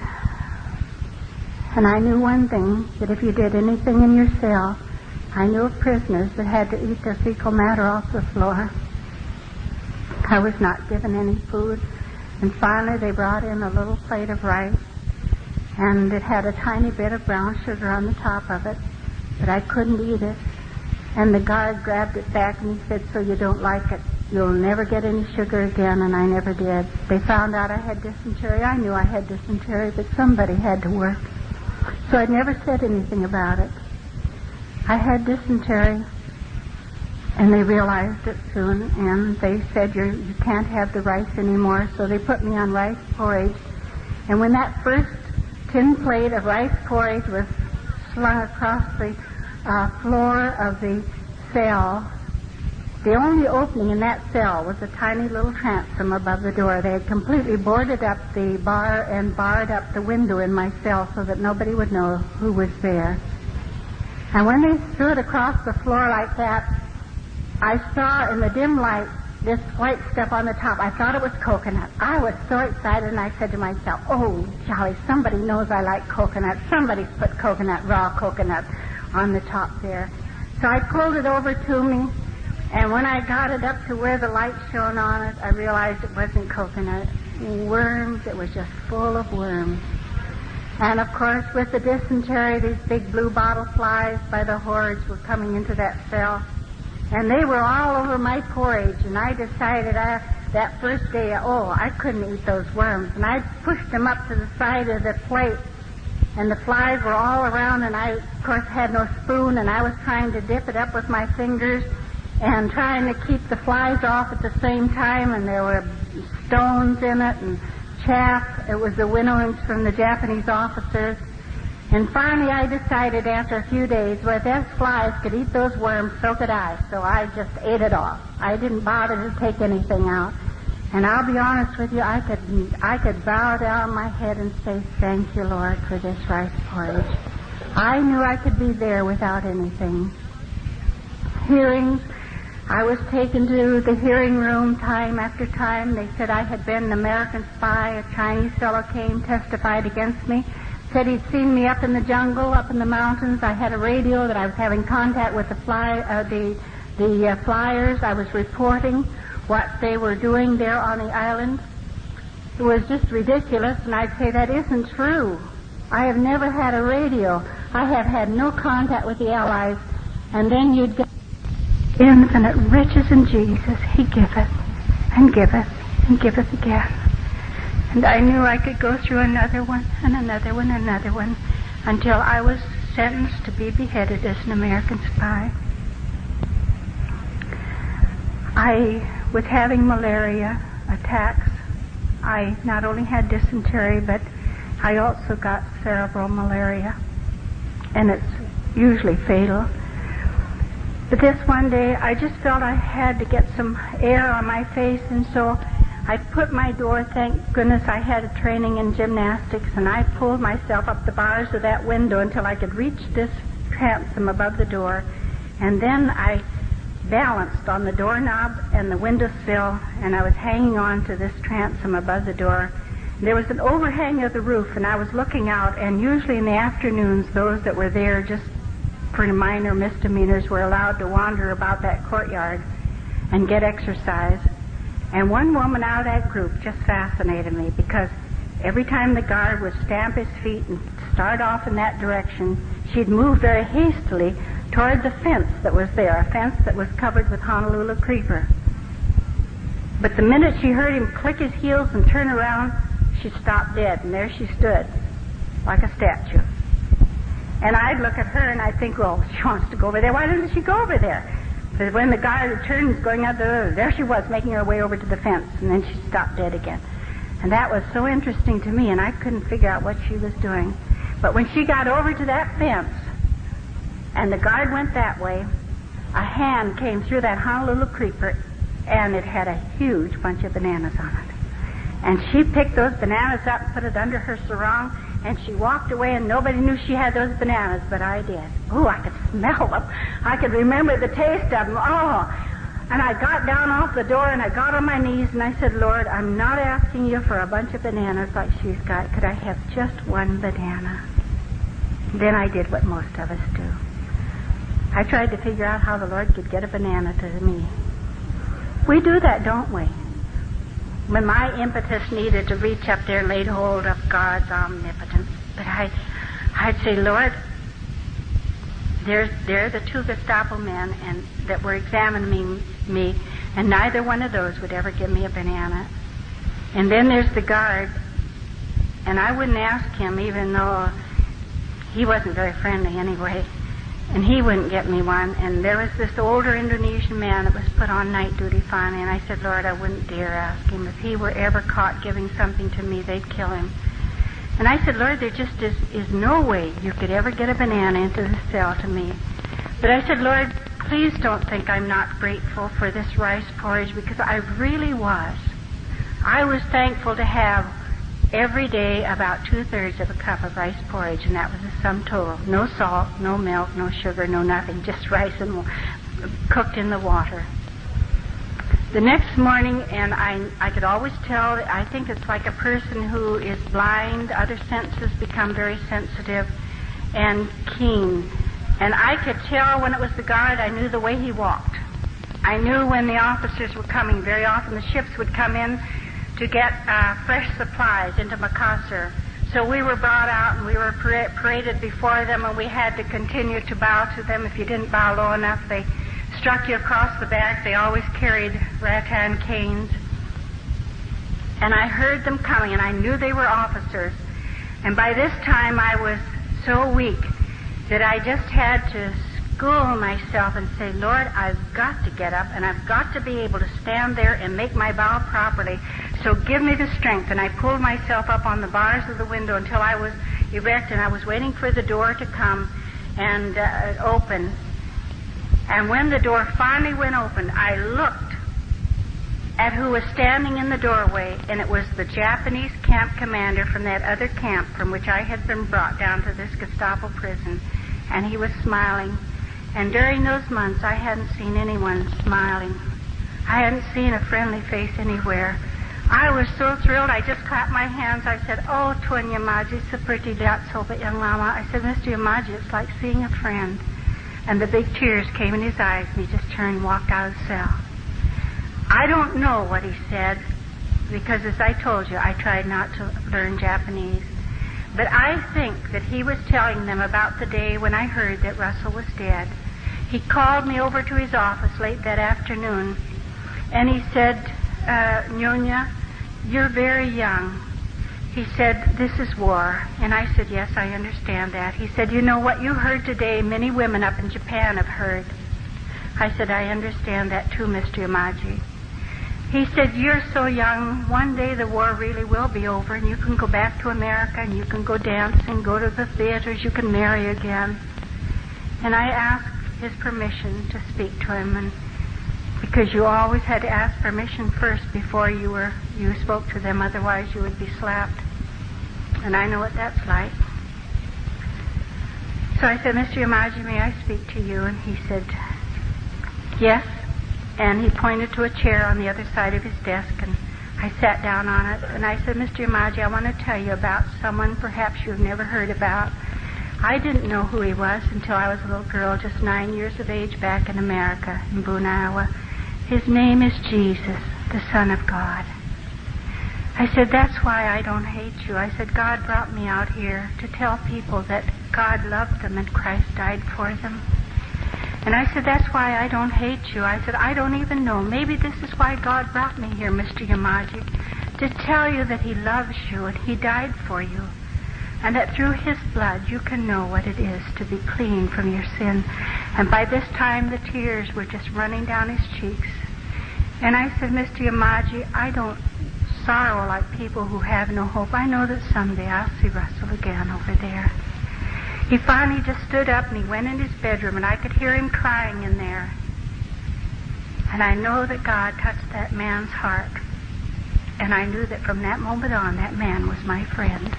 And I knew one thing, that if you did anything in your cell, I knew of prisoners that had to eat their fecal matter off the floor. I was not given any food. And finally they brought in a little plate of rice, and it had a tiny bit of brown sugar on the top of it, but I couldn't eat it. And the guard grabbed it back and he said, "So you don't like it? You'll never get any sugar again." And I never did. They found out I had dysentery. I knew I had dysentery, but somebody had to work. So I never said anything about it. I had dysentery, And they realized it soon, and they said, you can't have the rice anymore, so they put me on rice porridge. And when that first tin plate of rice porridge was slung across the floor of the cell, the only opening in that cell was a tiny little transom above the door. They had completely boarded up the bar and barred up the window in my cell so that nobody would know who was there. And when they threw it across the floor like that, I saw in the dim light this white stuff on the top. I thought it was coconut. I was so excited, and I said to myself, oh, jolly, somebody knows I like coconut. Somebody's put coconut, raw coconut, on the top there. So I pulled it over to me, and when I got it up to where the light shone on it, I realized it wasn't coconut. Worms, it was just full of worms. And, of course, with the dysentery, these big blue bottle flies by the hordes were coming into that cell. And they were all over my porridge, and I decided that first day, I couldn't eat those worms. And I pushed them up to the side of the plate, and the flies were all around, and I, of course, had no spoon, and I was trying to dip it up with my fingers and trying to keep the flies off at the same time, and there were stones in it and chaff. It was the winnowings from the Japanese officers. And finally I decided after a few days, well, if those flies could eat those worms, so could I. So I just ate it off. I didn't bother to take anything out. And I'll be honest with you, I could bow down my head and say, thank you, Lord, for this rice porridge. I knew I could be there without anything. Hearings, I was taken to the hearing room time after time. They said I had been an American spy. A Chinese fellow came, testified against me. Said he'd seen me up in the jungle, up in the mountains. I had a radio that I was having contact with the flyers. I was reporting what they were doing there on the island. It was just ridiculous, and I'd say that isn't true. I have never had a radio. I have had no contact with the Allies. And then you'd get infinite riches in Jesus. He giveth and giveth and giveth again. And I knew I could go through another one and another one and another one until I was sentenced to be beheaded as an American spy. I was having malaria attacks. I not only had dysentery, but I also got cerebral malaria. And it's usually fatal. But this one day, I just felt I had to get some air on my face, and so I put my door, thank goodness I had a training in gymnastics, and I pulled myself up the bars of that window until I could reach this transom above the door. And then I balanced on the doorknob and the windowsill, and I was hanging on to this transom above the door. There was an overhang of the roof, and I was looking out, and usually in the afternoons, those that were there just for minor misdemeanors were allowed to wander about that courtyard and get exercise. And one woman out of that group just fascinated me, because every time the guard would stamp his feet and start off in that direction, she'd move very hastily toward the fence that was there, a fence that was covered with Honolulu creeper. But the minute she heard him click his heels and turn around, she stopped dead, and there she stood, like a statue. And I'd look at her and I'd think, well, she wants to go over there. Why doesn't she go over there? But when the guard turns going out there she was, making her way over to the fence, and then she stopped dead again. And that was so interesting to me, and I couldn't figure out what she was doing. But when she got over to that fence, and the guard went that way, a hand came through that Honolulu creeper, and it had a huge bunch of bananas on it. And she picked those bananas up and put it under her sarong, and she walked away, and nobody knew she had those bananas, but I did. Oh, I could smell them. I could remember the taste of them. Oh, and I got down off the door, and I got on my knees, and I said, Lord, I'm not asking you for a bunch of bananas like she's got. Could I have just one banana? Then I did what most of us do. I tried to figure out how the Lord could get a banana to me. We do that, don't we? When my impetus needed to reach up there and laid hold of God's omnipotence. But I'd say, Lord, there are the two Gestapo men and that were examining me, and neither one of those would ever give me a banana. And then there's the guard, and I wouldn't ask him, even though he wasn't very friendly anyway. and he wouldn't get me one. And there was this older Indonesian man that was put on night duty finally, and I said, Lord, I wouldn't dare ask him. If he were ever caught giving something to me, they'd kill him. And I said, Lord, there just is no way you could ever get a banana into the cell to me. But I said, Lord, please don't think I'm not grateful for this rice porridge, because I really was. I was thankful to have every day about 2/3 of a cup of rice porridge, and that was the sum total. No salt, no milk, no sugar, no nothing, just rice and cooked in the water. The next morning, and I could always tell, I think it's like a person who is blind, other senses become very sensitive and keen. And I could tell when it was the guard, I knew the way he walked. I knew when the officers were coming. Very often the ships would come in to get fresh supplies into Makassar. So we were brought out and we were paraded before them, and we had to continue to bow to them. If you didn't bow low enough, they struck you across the back. They always carried rattan canes. And I heard them coming, and I knew they were officers. And by this time I was so weak that I just had to school myself and say, Lord, I've got to get up, and I've got to be able to stand there and make my bow properly. So give me the strength. And I pulled myself up on the bars of the window until I was erect, and I was waiting for the door to come and open. And when the door finally went open, I looked at who was standing in the doorway, and it was the Japanese camp commander from that other camp from which I had been brought down to this Gestapo prison. And he was smiling. And during those months, I hadn't seen anyone smiling. I hadn't seen a friendly face anywhere. I was so thrilled, I just clapped my hands. I said, oh, Tuan Yamaji, seperti lihat sobat yang lama. I said, Mr. Yamaji, it's like seeing a friend. And the big tears came in his eyes, and he just turned and walked out of the cell. I don't know what he said, because as I told you, I tried not to learn Japanese. But I think that he was telling them about the day when I heard that Russell was dead. He called me over to his office late that afternoon, and he said, Nyonya, you're very young. He said, this is war. And I said, yes, I understand that. He said, you know what you heard today, many women up in Japan have heard. I said, I understand that too, Mr. Yamaji. He said, you're so young, one day the war really will be over, and you can go back to America, and you can go dancing, go to the theaters, you can marry again. And I asked his permission to speak to him, and because you always had to ask permission first before you spoke to them, otherwise you would be slapped. And I know what that's like. So I said, Mr. Yamaji, may I speak to you? And he said, yes. And he pointed to a chair on the other side of his desk, and I sat down on it. And I said, Mr. Yamaji, I want to tell you about someone perhaps you've never heard about. I didn't know who he was until I was a little girl, just 9 years of age, back in America, in Boone, Iowa. His name is Jesus, the Son of God. I said, that's why I don't hate you. I said, God brought me out here to tell people that God loved them and Christ died for them. And I said, that's why I don't hate you. I said, I don't even know. Maybe this is why God brought me here, Mr. Yamaji, to tell you that he loves you and he died for you, and that through his blood you can know what it is to be clean from your sin. And by this time the tears were just running down his cheeks. And I said, Mr. Yamaji, I don't sorrow like people who have no hope. I know that someday I'll see Russell again over there. He finally just stood up and he went in his bedroom, and I could hear him crying in there. And I know that God touched that man's heart. And I knew that from that moment on, that man was my friend.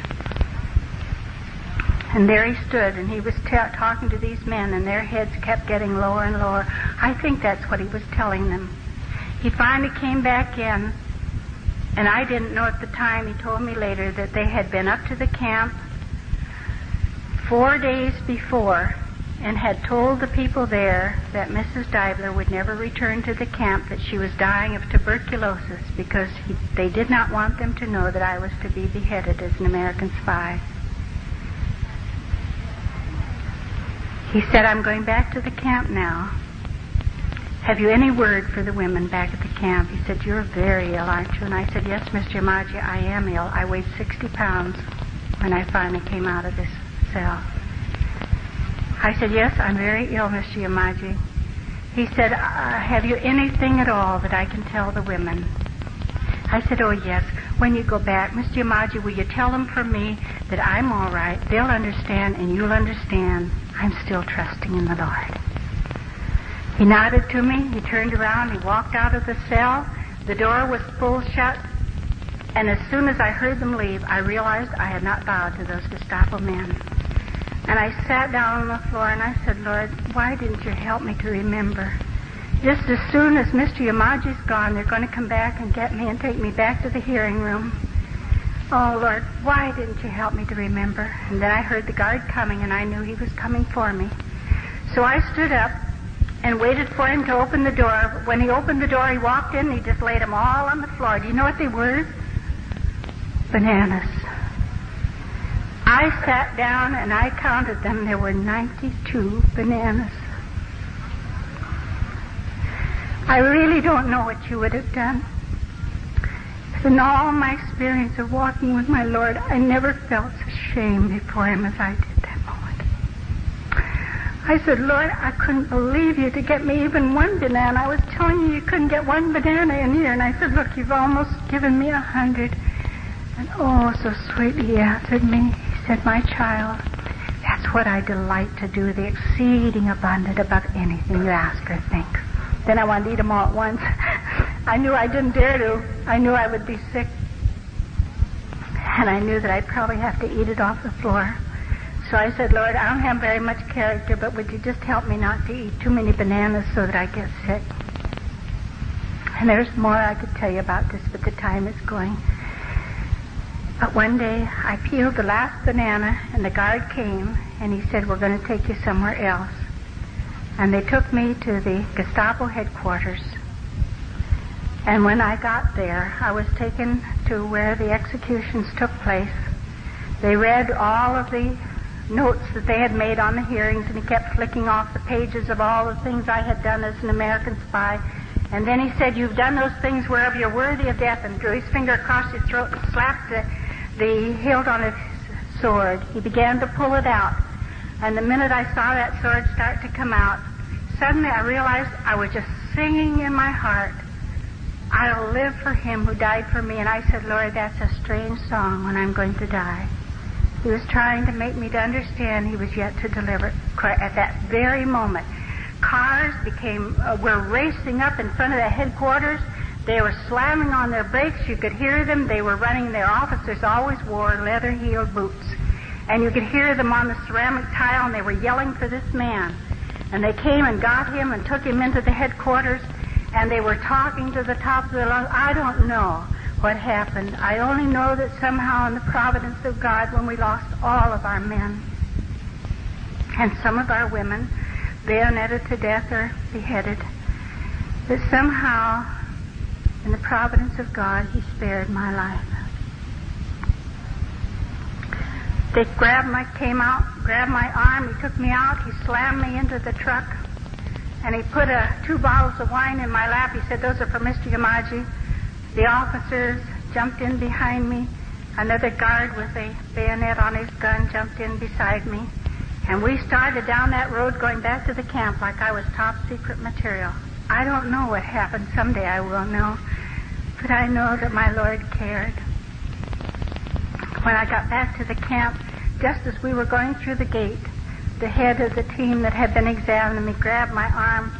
And there he stood, and he was talking to these men, and their heads kept getting lower and lower. I think that's what he was telling them. He finally came back in, and I didn't know at the time. He told me later that they had been up to the camp 4 days before and had told the people there that Mrs. Deibler would never return to the camp, that she was dying of tuberculosis, because they did not want them to know that I was to be beheaded as an American spy. He said, I'm going back to the camp now. Have you any word for the women back at the camp? He said, you're very ill, aren't you? And I said, yes, Mr. Yamaji, I am ill. I weighed 60 pounds when I finally came out of this cell. I said, yes, I'm very ill, Mr. Yamaji. He said, have you anything at all that I can tell the women? I said, oh, yes. When you go back, Mr. Yamaji, will you tell them for me that I'm all right? They'll understand, and you'll understand. I'm still trusting in the Lord. He nodded to me. He turned around. He walked out of the cell. The door was full shut. And as soon as I heard them leave, I realized I had not bowed to those Gestapo men. And I sat down on the floor and I said, Lord, why didn't you help me to remember? Just as soon as Mr. Yamaji's gone, they're going to come back and get me and take me back to the hearing room. Oh, Lord, why didn't you help me to remember? And then I heard the guard coming, and I knew he was coming for me. So I stood up and waited for him to open the door. When he opened the door, he walked in, and he just laid them all on the floor. Do you know what they were? Bananas. I sat down, and I counted them. There were 92 bananas. I really don't know what you would have done. In all my experience of walking with my Lord, I never felt such shame before him as I did that moment. I said, Lord, I couldn't believe you to get me even one banana. I was telling you couldn't get one banana in here. And I said, look, you've almost given me 100. And oh, so sweetly he answered me. He said, my child, that's what I delight to do, the exceeding abundant above anything you ask or think. Then I wanted to eat them all at once. I knew I didn't dare to. I knew I would be sick. And I knew that I'd probably have to eat it off the floor. So I said, Lord, I don't have very much character, but would you just help me not to eat too many bananas so that I get sick? And there's more I could tell you about this, but the time is going. But one day I peeled the last banana, and the guard came, and he said, we're going to take you somewhere else. And they took me to the Gestapo headquarters. And when I got there, I was taken to where the executions took place. They read all of the notes that they had made on the hearings, and he kept flicking off the pages of all the things I had done as an American spy. And then he said, you've done those things wherever you're worthy of death, and drew his finger across his throat and slapped the hilt on his sword. He began to pull it out. And the minute I saw that sword start to come out, suddenly I realized I was just singing in my heart, I'll live for him who died for me. And I said, Lord, that's a strange song when I'm going to die. He was trying to make me to understand he was yet to deliver. At that very moment, cars were racing up in front of the headquarters. They were slamming on their brakes. You could hear them. They were running. Their officers always wore leather-heeled boots. And you could hear them on the ceramic tile, and they were yelling for this man. And they came and got him and took him into the headquarters, and they were talking to the top of their lungs. I don't know what happened. I only know that somehow in the providence of God, when we lost all of our men and some of our women bayoneted to death or beheaded, that somehow in the providence of God, he spared my life. They came out, grabbed my arm, he took me out, he slammed me into the truck, and he put 2 bottles of wine in my lap. He said, those are for Mr. Yamaji. The officers jumped in behind me. Another guard with a bayonet on his gun jumped in beside me. And we started down that road going back to the camp like I was top secret material. I don't know what happened. Someday I will know. But I know that my Lord cared. When I got back to the camp, just as we were going through the gate, the head of the team that had been examining me grabbed my arm,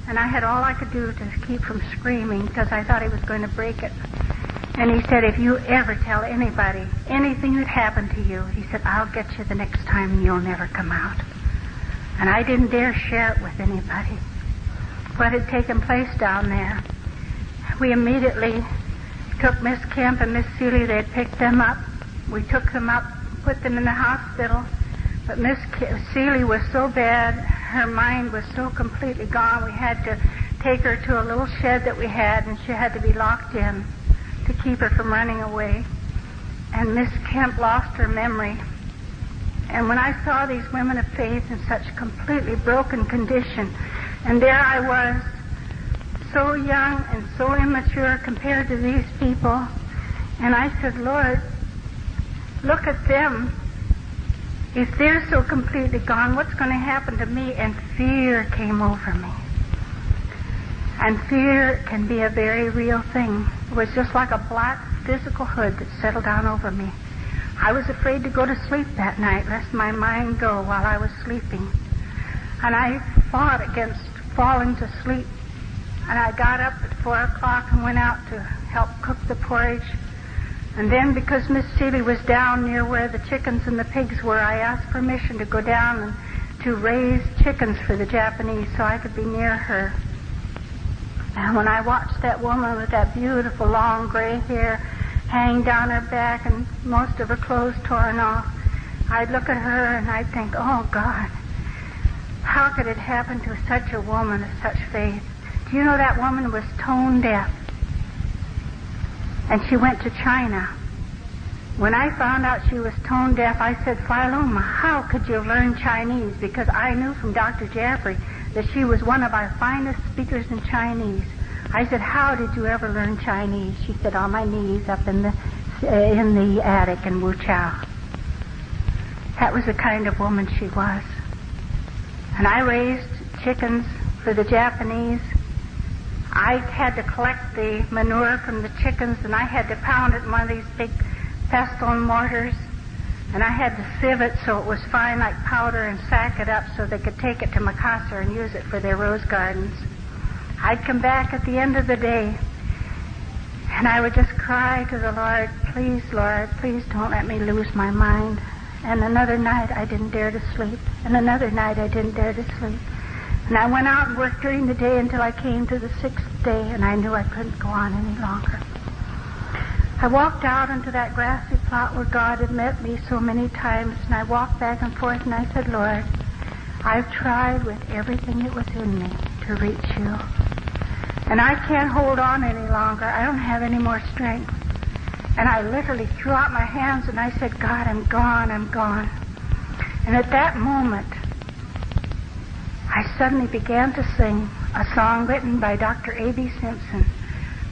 and I had all I could do to keep from screaming because I thought he was going to break it. And he said, if you ever tell anybody anything that happened to you, he said, I'll get you the next time and you'll never come out. And I didn't dare share it with anybody, what had taken place down there. We immediately took Miss Kemp and Miss Seeley. They had picked them up. We took them up, put them in the hospital. But Miss Seeley was so bad, her mind was so completely gone, we had to take her to a little shed that we had, and she had to be locked in to keep her from running away. And Miss Kemp lost her memory. And when I saw these women of faith in such completely broken condition, and there I was, so young and so immature compared to these people, and I said, Lord, look at them. if they're so completely gone, what's going to happen to me? And fear came over me. And fear can be a very real thing. It was just like a black physical hood that settled down over me. I was afraid to go to sleep that night, lest my mind go while I was sleeping. And I fought against falling to sleep. And I got up at 4 o'clock and went out to help cook the porridge. And then, because Miss Seeley was down near where the chickens and the pigs were, I asked permission to go down and to raise chickens for the Japanese so I could be near her. And when I watched that woman with that beautiful long gray hair hanging down her back and most of her clothes torn off, I'd look at her and I'd think, oh, God, how could it happen to such a woman of such faith? Do you know that woman was tone deaf? And she went to China. When I found out she was tone deaf, I said, Philoma, how could you learn Chinese? Because I knew from Dr. Jaffrey that she was one of our finest speakers in Chinese. I said, how did you ever learn Chinese? She said, on my knees up in the attic in Wu Chao. That was the kind of woman she was. And I raised chickens for the Japanese. I had to collect the manure from the chickens, and I had to pound it in one of these big pestle mortars, and I had to sieve it so it was fine like powder and sack it up so they could take it to Makassar and use it for their rose gardens. I'd come back at the end of the day, and I would just cry to the Lord, please don't let me lose my mind. And another night I didn't dare to sleep, and another night I didn't dare to sleep. And I went out and worked during the day until I came to the 6th day, and I knew I couldn't go on any longer. I walked out into that grassy plot where God had met me so many times, and I walked back and forth, and I said, Lord, I've tried with everything that was in me to reach you. And I can't hold on any longer. I don't have any more strength. And I literally threw out my hands, and I said, God, I'm gone, I'm gone. And at that moment, I suddenly began to sing a song written by Dr. A.B. Simpson.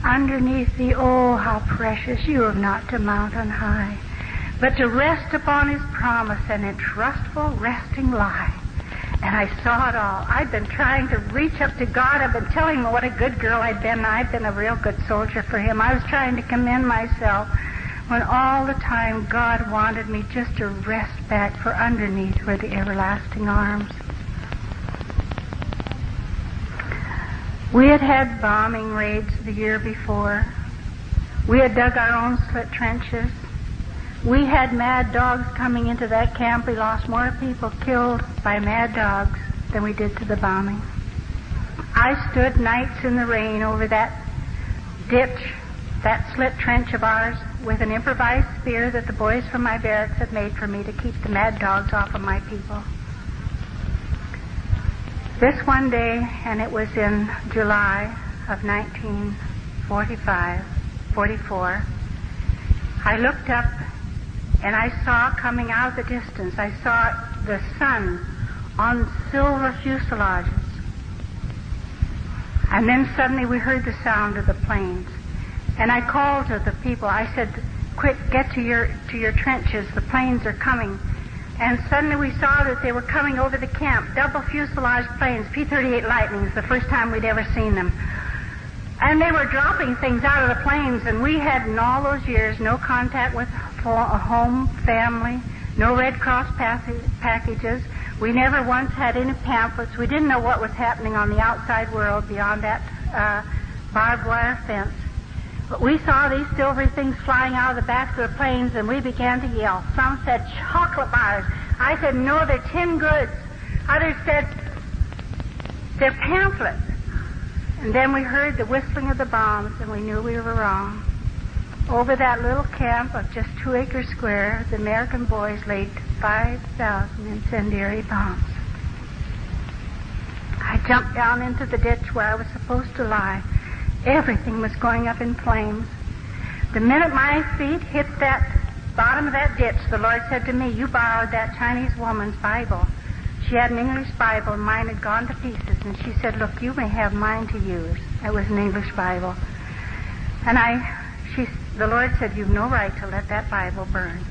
Underneath thee, oh, how precious, you have not to mount on high, but to rest upon his promise and in trustful resting lie. And I saw it all. I'd been trying to reach up to God. I've been telling him what a good girl I'd been. I'd been a real good soldier for him. I was trying to commend myself when all the time God wanted me just to rest back, for underneath were the everlasting arms. We had had bombing raids the year before. We had dug our own slit trenches. We had mad dogs coming into that camp. We lost more people killed by mad dogs than we did to the bombing. I stood nights in the rain over that ditch, that slit trench of ours, with an improvised spear that the boys from my barracks had made for me to keep the mad dogs off of my people. This one day, and it was in July of 1944, I looked up and I saw coming out of the distance, I saw the sun on silver fuselages. And then suddenly we heard the sound of the planes. And I called to the people. I said, quick, get to your trenches. The planes are coming. And suddenly we saw that they were coming over the camp, double fuselage planes, P-38 Lightnings, the first time we'd ever seen them. And they were dropping things out of the planes, and we had in all those years no contact with a home, family, no Red Cross packages. We never once had any pamphlets. We didn't know what was happening on the outside world beyond that barbed wire fence. But we saw these silvery things flying out of the backs of the planes, and we began to yell. Some said, chocolate bars. I said, no, they're tin goods. Others said, they're pamphlets. And then we heard the whistling of the bombs, and we knew we were wrong. Over that little camp of just 2 acres square, the American boys laid 5,000 incendiary bombs. I jumped down into the ditch where I was supposed to lie. Everything was going up in flames. The minute my feet hit that bottom of that ditch, the Lord said to me, you borrowed that Chinese woman's Bible. She had an English Bible, and mine had gone to pieces. And she said, look, you may have mine to use. It was an English Bible. And the Lord said, you've no right to let that Bible burn.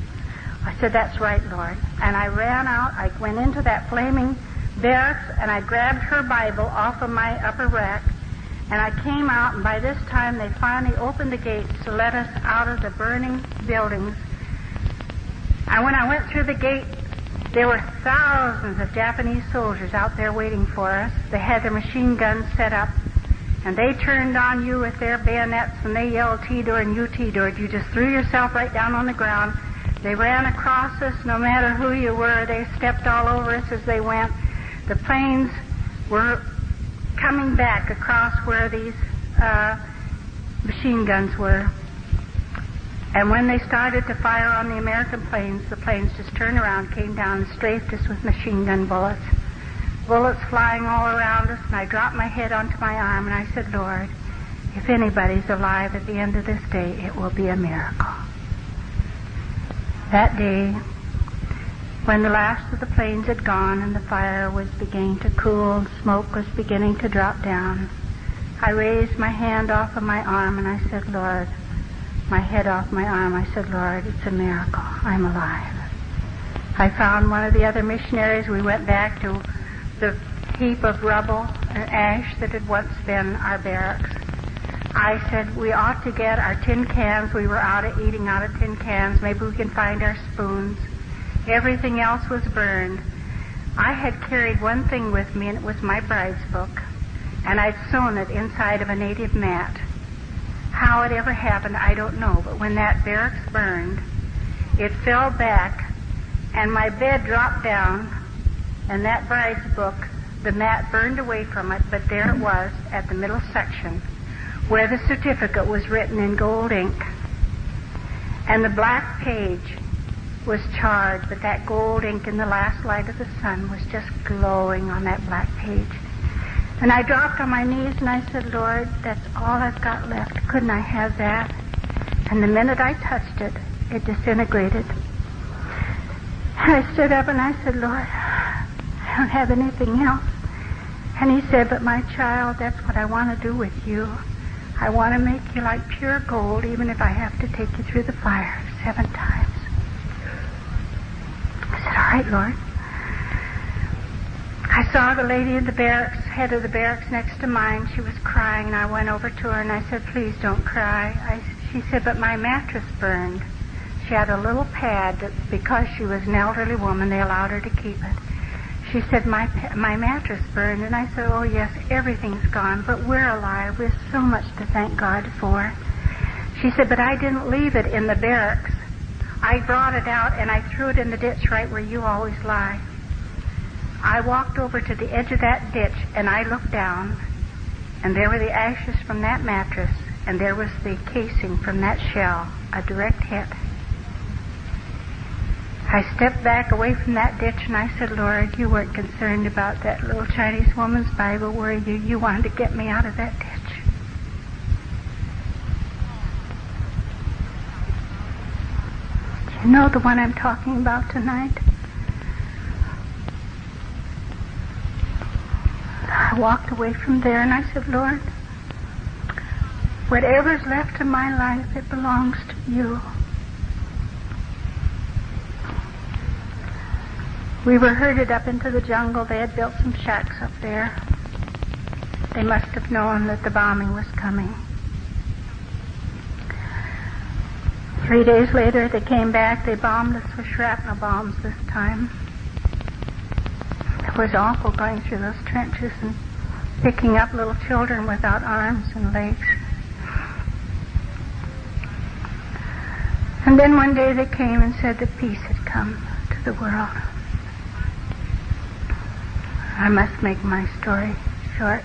I said, that's right, Lord. And I ran out. I went into that flaming barracks, and I grabbed her Bible off of my upper rack, and I came out, and by this time they finally opened the gates to let us out of the burning buildings. And when I went through the gate, there were thousands of Japanese soldiers out there waiting for us. They had their machine guns set up, and they turned on you with their bayonets, and they yelled, T-door, and you T-doored. You just threw yourself right down on the ground. They ran across us, no matter who you were. They stepped all over us as they went. The planes were coming back across where these machine guns were. And when they started to fire on the American planes, the planes just turned around, came down, and strafed us with machine gun bullets. Bullets flying all around us, and I dropped my head onto my arm, and I said, Lord, if anybody's alive at the end of this day, it will be a miracle. That day, when the last of the planes had gone and the fire was beginning to cool and smoke was beginning to drop down, I raised my hand off of my arm and I said, Lord, my head off my arm, I said, Lord, it's a miracle. I'm alive. I found one of the other missionaries. We went back to the heap of rubble and ash that had once been our barracks. I said, we ought to get our tin cans. We were eating out of tin cans. Maybe we can find our spoons. Everything else was burned. I had carried one thing with me, and it was my bride's book, and I'd sewn it inside of a native mat. How it ever happened, I don't know, but when that barracks burned, it fell back, and my bed dropped down, and that bride's book, the mat burned away from it, but there it was at the middle section, where the certificate was written in gold ink. And the black page was charred, but that gold ink in the last light of the sun was just glowing on that black page. And I dropped on my knees and I said, Lord, that's all I've got left. Couldn't I have that? And the minute I touched it, it disintegrated. And I stood up and I said, Lord, I don't have anything else. And he said, but my child, that's what I want to do with you. I want to make you like pure gold, even if I have to take you through the fire 7 times. I said, all right, Lord. I saw the lady in the barracks, head of the barracks next to mine. She was crying, and I went over to her, and I said, please don't cry. She said, but my mattress burned. She had a little pad that, because she was an elderly woman, they allowed her to keep it. She said, my mattress burned, and I said, oh, yes, everything's gone, but we're alive. We have so much to thank God for. She said, but I didn't leave it in the barracks. I brought it out, and I threw it in the ditch right where you always lie. I walked over to the edge of that ditch, and I looked down, and there were the ashes from that mattress, and there was the casing from that shell, a direct hit. I stepped back away from that ditch, and I said, Lord, you weren't concerned about that little Chinese woman's Bible, were you? You wanted to get me out of that ditch. Do you know the one I'm talking about tonight? I walked away from there, and I said, Lord, whatever's left of my life, it belongs to you. We were herded up into the jungle. They had built some shacks up there. They must have known that the bombing was coming. 3 days later, they came back. They bombed us with shrapnel bombs this time. It was awful going through those trenches and picking up little children without arms and legs. And then one day they came and said that peace had come to the world. I must make my story short.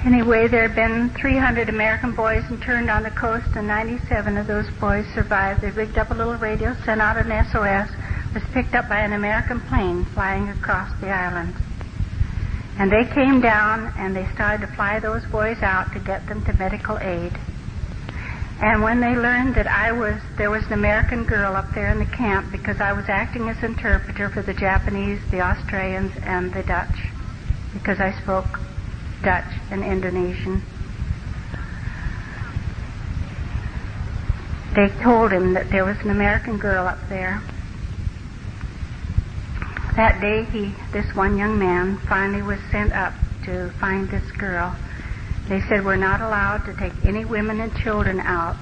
Anyway, there had been 300 American boys interned on the coast, and 97 of those boys survived. They rigged up a little radio, sent out an SOS, was picked up by an American plane flying across the island. And they came down, and they started to fly those boys out to get them to medical aid. And when they learned that there was an American girl up there in the camp, because I was acting as interpreter for the Japanese, the Australians, and the Dutch, because I spoke Dutch and Indonesian. They told him that there was an American girl up there, That day, this one young man finally was sent up to find this girl. They said, we're not allowed to take any women and children out,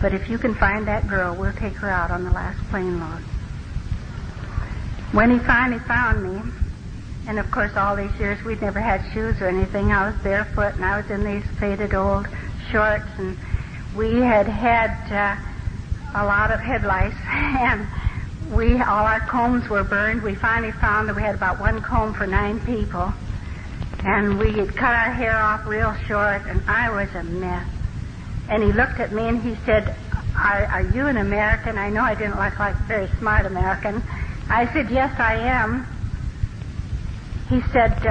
but if you can find that girl, we'll take her out on the last plane load. When he finally found me, and of course all these years we'd never had shoes or anything, I was barefoot and I was in these faded old shorts, and we had a lot of head lice, and all our combs were burned. We finally found that we had about one comb for 9 people, and we had cut our hair off real short, and I was a mess. And he looked at me and he said, are you an American? I know I didn't look like a very smart American. I said, yes, I am. He said,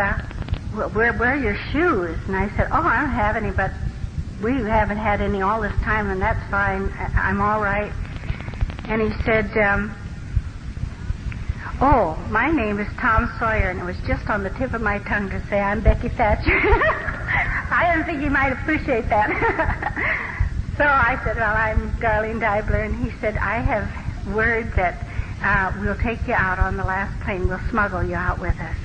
where are your shoes? And I said, oh, I don't have any, but we haven't had any all this time, and that's fine. I'm all right. And he said, oh, my name is Tom Sawyer, and it was just on the tip of my tongue to say I'm Becky Thatcher. I didn't think he might appreciate that. So I said, well, I'm Darlene Deibler, and he said, I have word that we'll take you out on the last plane. We'll smuggle you out with us.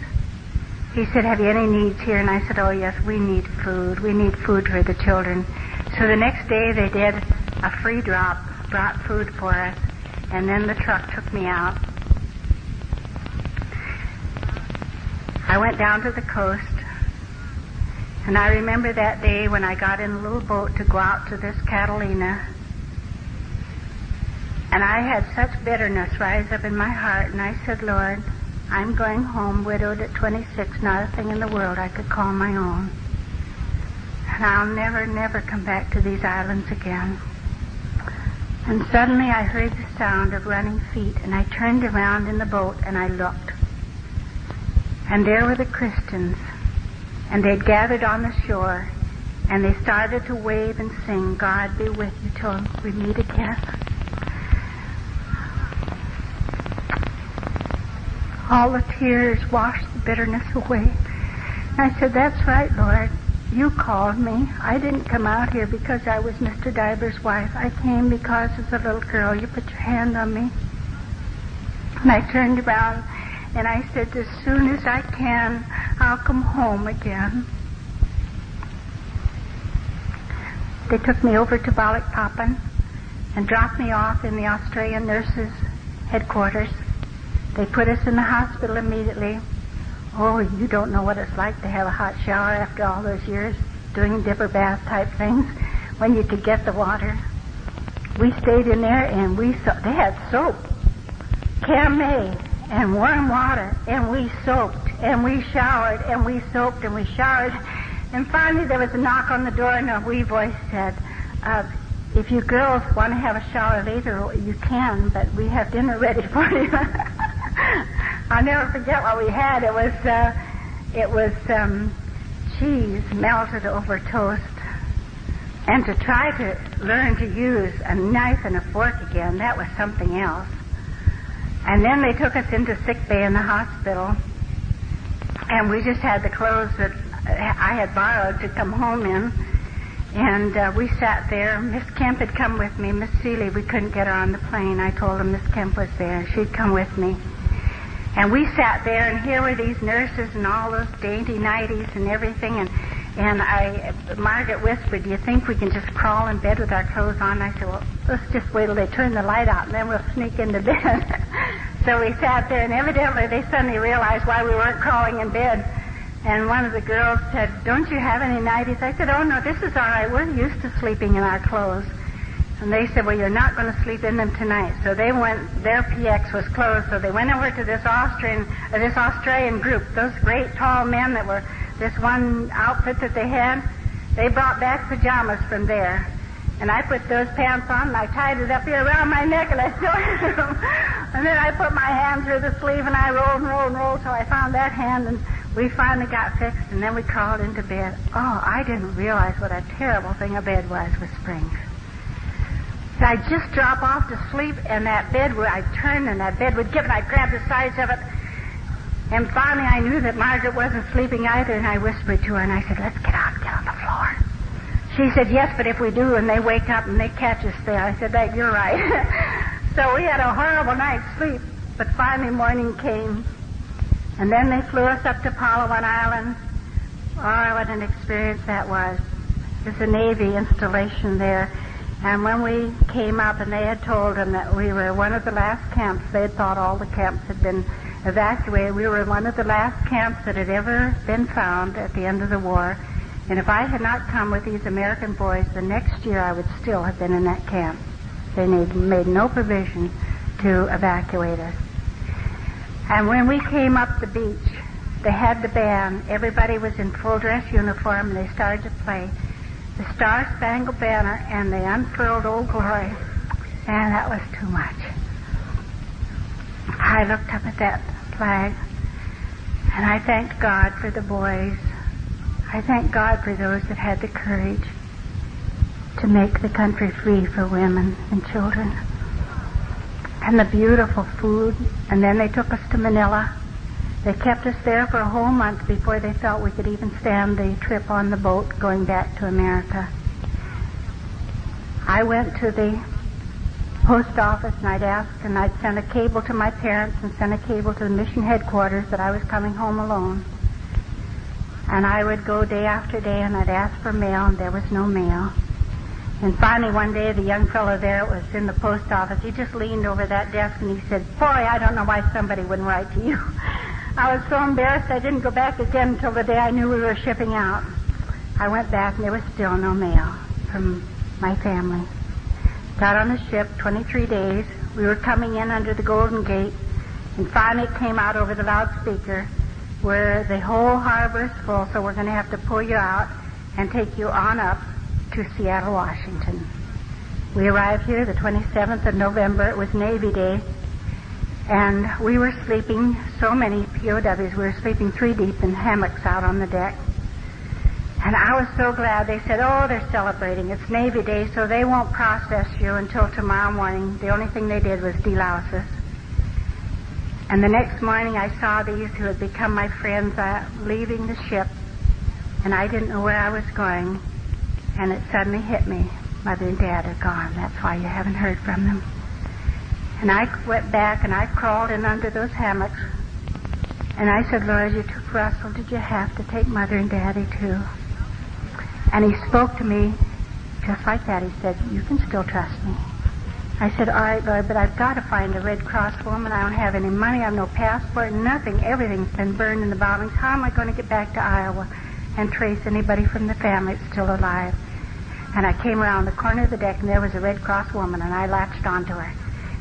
He said, have you any needs here? And I said, oh, yes, we need food. We need food for the children. So the next day they did a free drop, brought food for us, and then the truck took me out. I went down to the coast, and I remember that day when I got in a little boat to go out to this Catalina, and I had such bitterness rise up in my heart, and I said, Lord, I'm going home, widowed at 26, not a thing in the world I could call my own. And I'll never, never come back to these islands again. And suddenly I heard the sound of running feet, and I turned around in the boat and I looked. And there were the Christians, and they'd gathered on the shore, and they started to wave and sing, God be with you till we meet again. All the tears washed the bitterness away. I said, that's right, Lord. You called me. I didn't come out here because I was Mr. Deibler's wife. I came because as a little girl you put your hand on me. And I turned around and I said, as soon as I can, I'll come home again. They took me over to Balikpapan and dropped me off in the Australian nurses' headquarters. They put us in the hospital immediately. Oh, you don't know what it's like to have a hot shower after all those years doing dipper bath type things when you could get the water. We stayed in there and they had soap, Camay, and warm water, and we soaked, and we showered, and we soaked, and we showered. And finally there was a knock on the door, and a wee voice said, if you girls want to have a shower later, you can, but we have dinner ready for you. I'll never forget what we had. It was cheese melted over toast. And to try to learn to use a knife and a fork again, that was something else. And then they took us into sick bay in the hospital, and we just had the clothes that I had borrowed to come home in. And we sat there. Miss Kemp had come with me. Miss Seeley, we couldn't get her on the plane. I told her Miss Kemp was there. She'd come with me. And we sat there, and here were these nurses and all those dainty nighties and everything. And Margaret whispered, do you think we can just crawl in bed with our clothes on? I said, well, let's just wait till they turn the light out, and then we'll sneak into bed. So we sat there, and evidently they suddenly realized why we weren't crawling in bed. And one of the girls said, don't you have any nighties? I said, oh, no, this is all right. We're used to sleeping in our clothes. And they said, well, you're not going to sleep in them tonight. So they went, their PX was closed, so they went over to this Australian group, those great tall men that were this one outfit that they had. They brought back pajamas from there. And I put those pants on, and I tied it up here around my neck, and I sewn them. And then I put my hand through the sleeve, and I rolled and rolled and rolled till I found that hand, and we finally got fixed, and then we crawled into bed. Oh, I didn't realize what a terrible thing a bed was with springs. So I'd just drop off to sleep, and that bed would, I'd turn, and that bed would give, and I'd grab the sides of it. And finally I knew that Margaret wasn't sleeping either, and I whispered to her, and I said, let's get out and get on the floor. She said, yes, but if we do, and they wake up and they catch us there. I said, you're right. So we had a horrible night's sleep, but finally morning came, And then they flew us up to Palawan Island. Oh, what an experience that was. There's a Navy installation there. And when we came up and they had told them that we were one of the last camps, they had thought all the camps had been evacuated. We were one of the last camps that had ever been found at the end of the war. And if I had not come with these American boys, the next year I would still have been in that camp. They made no provision to evacuate us. And when we came up the beach, they had the band. Everybody was in full dress uniform, and they started to play the Star-Spangled Banner and the Unfurled Old Glory. And that was too much. I looked up at that flag, and I thanked God for the boys. I thank God for those that had the courage to make the country free for women and children. And the beautiful food. And then they took us to Manila. They kept us there for a whole month before they felt we could even stand the trip on the boat going back to America. I went to the post office and I'd ask, and I'd send a cable to my parents and send a cable to the mission headquarters that I was coming home alone. And I would go day after day and I'd ask for mail, and there was no mail. And finally one day the young fellow there was in the post office. He just leaned over that desk and he said, "Boy, I don't know why somebody wouldn't write to you." I was so embarrassed I didn't go back again until the day I knew we were shipping out. I went back and there was still no mail from my family. Got on the ship, 23 days. We were coming in under the Golden Gate, and finally it came out over the loudspeaker where the whole harbor is full, so we're going to have to pull you out and take you on up to Seattle, Washington. We arrived here the 27th of November. It was Navy Day. And we were sleeping, so many POWs, we were sleeping 3 deep in hammocks out on the deck. And I was so glad. They said, "Oh, they're celebrating. It's Navy Day, so they won't process you until tomorrow morning." The only thing they did was delouse us. And the next morning I saw these who had become my friends leaving the ship. And I didn't know where I was going. And it suddenly hit me. Mother and Dad are gone. That's why you haven't heard from them. And I went back and I crawled in under those hammocks. And I said, "Lord, you took Russell. Did you have to take Mother and Daddy too?" And he spoke to me just like that. He said, "You can still trust me." I said, "All right, Lord, but I've got to find a Red Cross woman. I don't have any money. I have no passport, nothing. Everything's been burned in the bombings. How am I going to get back to Iowa and trace anybody from the family that's still alive?" And I came around the corner of the deck, and there was a Red Cross woman, and I latched onto her.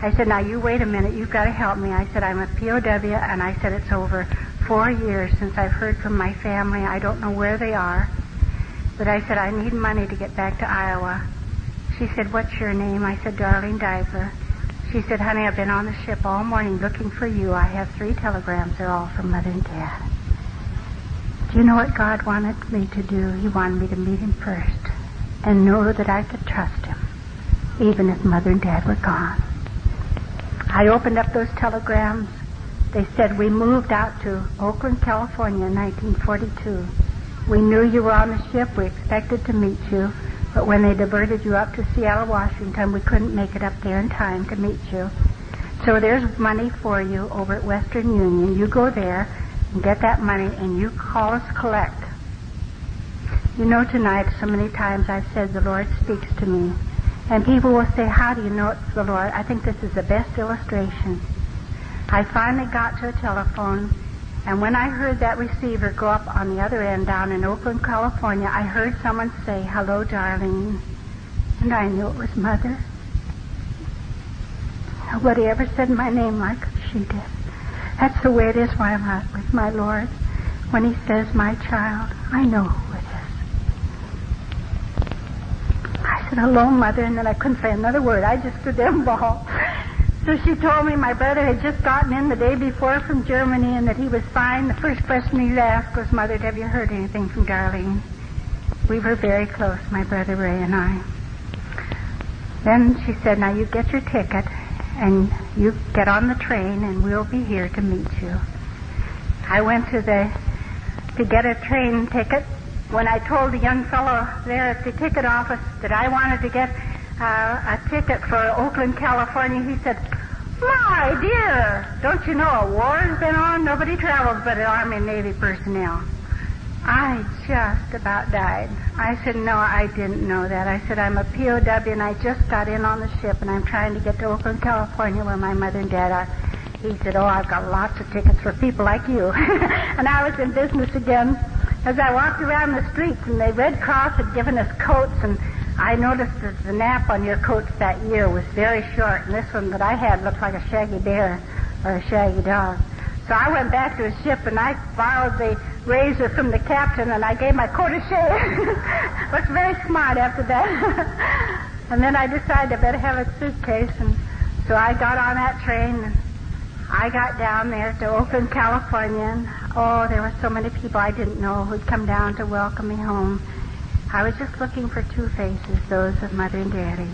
I said, "Now, you wait a minute. You've got to help me." I said, "I'm a POW, and I said, it's over 4 years since I've heard from my family. I don't know where they are. But I said, I need money to get back to Iowa." She said, "What's your name?" I said, "Darlene Deibler." She said, "Honey, I've been on the ship all morning looking for you. I have 3 telegrams. They're all from Mother and Dad." Do you know what God wanted me to do? He wanted me to meet him first and know that I could trust him, even if Mother and Dad were gone. I opened up those telegrams. They said, "We moved out to Oakland, California in 1942. We knew you were on the ship. We expected to meet you. But when they diverted you up to Seattle, Washington, we couldn't make it up there in time to meet you. So there's money for you over at Western Union. You go there and get that money, and you call us collect." You know, tonight, so many times I've said the Lord speaks to me. And people will say, "How do you know it's the Lord?" I think this is the best illustration. I finally got to a telephone, and when I heard that receiver go up on the other end down in Oakland, California, I heard someone say, "Hello, Darlene." And I knew it was Mother. Nobody ever said my name like she did. That's the way it is when I'm out with my Lord. When he says, "My child," I know who it is. I said, "Hello, Mother," and then I couldn't say another word. I just stood there and bawled. So she told me my brother had just gotten in the day before from Germany and that he was fine. The first question he asked was, "Mother, have you heard anything from Darlene?" We were very close, my brother Ray and I. Then she said, "Now you get your ticket and you get on the train and we'll be here to meet you." I went to get a train ticket. When I told the young fellow there at the ticket office that I wanted to get a ticket for Oakland, California, he said, My dear, don't you know a war has been on? Nobody travels but Army and Navy personnel. I just about died. I said, no, I didn't know that. I said, I'm a POW and I just got in on the ship and I'm trying to get to Oakland, California where my mother and dad are. He said, oh, I've got lots of tickets for people like you. And I was in business again as I walked around the streets, and the Red Cross had given us coats, and I noticed that the nap on your coats that year was very short, and this one that I had looked like a shaggy bear or a shaggy dog. So I went back to his ship, and I borrowed the razor from the captain, and I gave my coat a shave. Was very smart after that. And then I decided I better have a suitcase, and so I got on that train, and I got down there to Oakland, California, and oh, there were so many people I didn't know who'd come down to welcome me home. I was just looking for two faces, those of Mother and Daddy.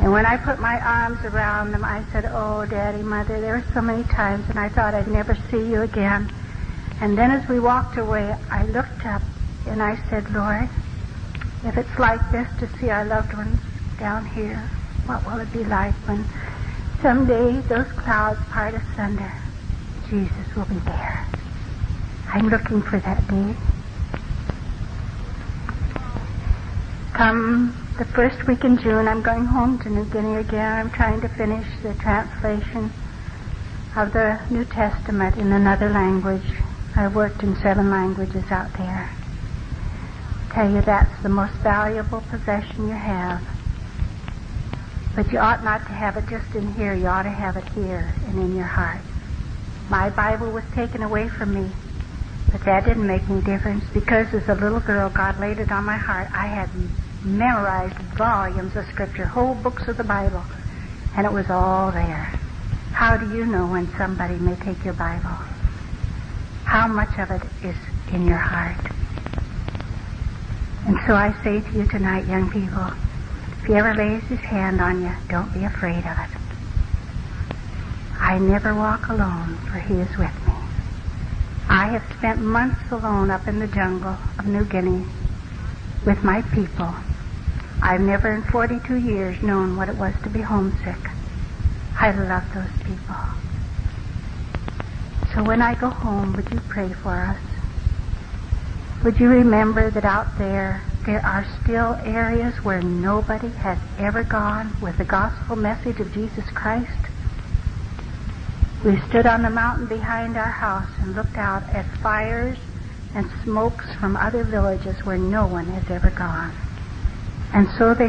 And when I put my arms around them, I said, oh, Daddy, Mother, there were so many times, and I thought I'd never see you again. And then as we walked away, I looked up, and I said, Lord, if it's like this to see our loved ones down here, what will it be like when someday those clouds part asunder? Jesus will be there. I'm looking for that day. Come the first week in June, I'm going home to New Guinea again. I'm trying to finish the translation of the New Testament in another language. I've worked in 7 languages out there. I tell you, that's the most valuable possession you have. But you ought not to have it just in here. You ought to have it here and in your heart. My Bible was taken away from me, but that didn't make any difference, because as a little girl, God laid it on my heart. I had memorized volumes of Scripture, whole books of the Bible, and it was all there. How do you know when somebody may take your Bible? How much of it is in your heart? And so I say to you tonight, young people, if he ever lays his hand on you, don't be afraid of it. I never walk alone, for he is with me. I have spent months alone up in the jungle of New Guinea with my people. I've never in 42 years known what it was to be homesick. I love those people. So when I go home, would you pray for us? Would you remember that out there are still areas where nobody has ever gone with the gospel message of Jesus Christ? We stood on the mountain behind our house and looked out at fires and smokes from other villages where no one has ever gone. And so they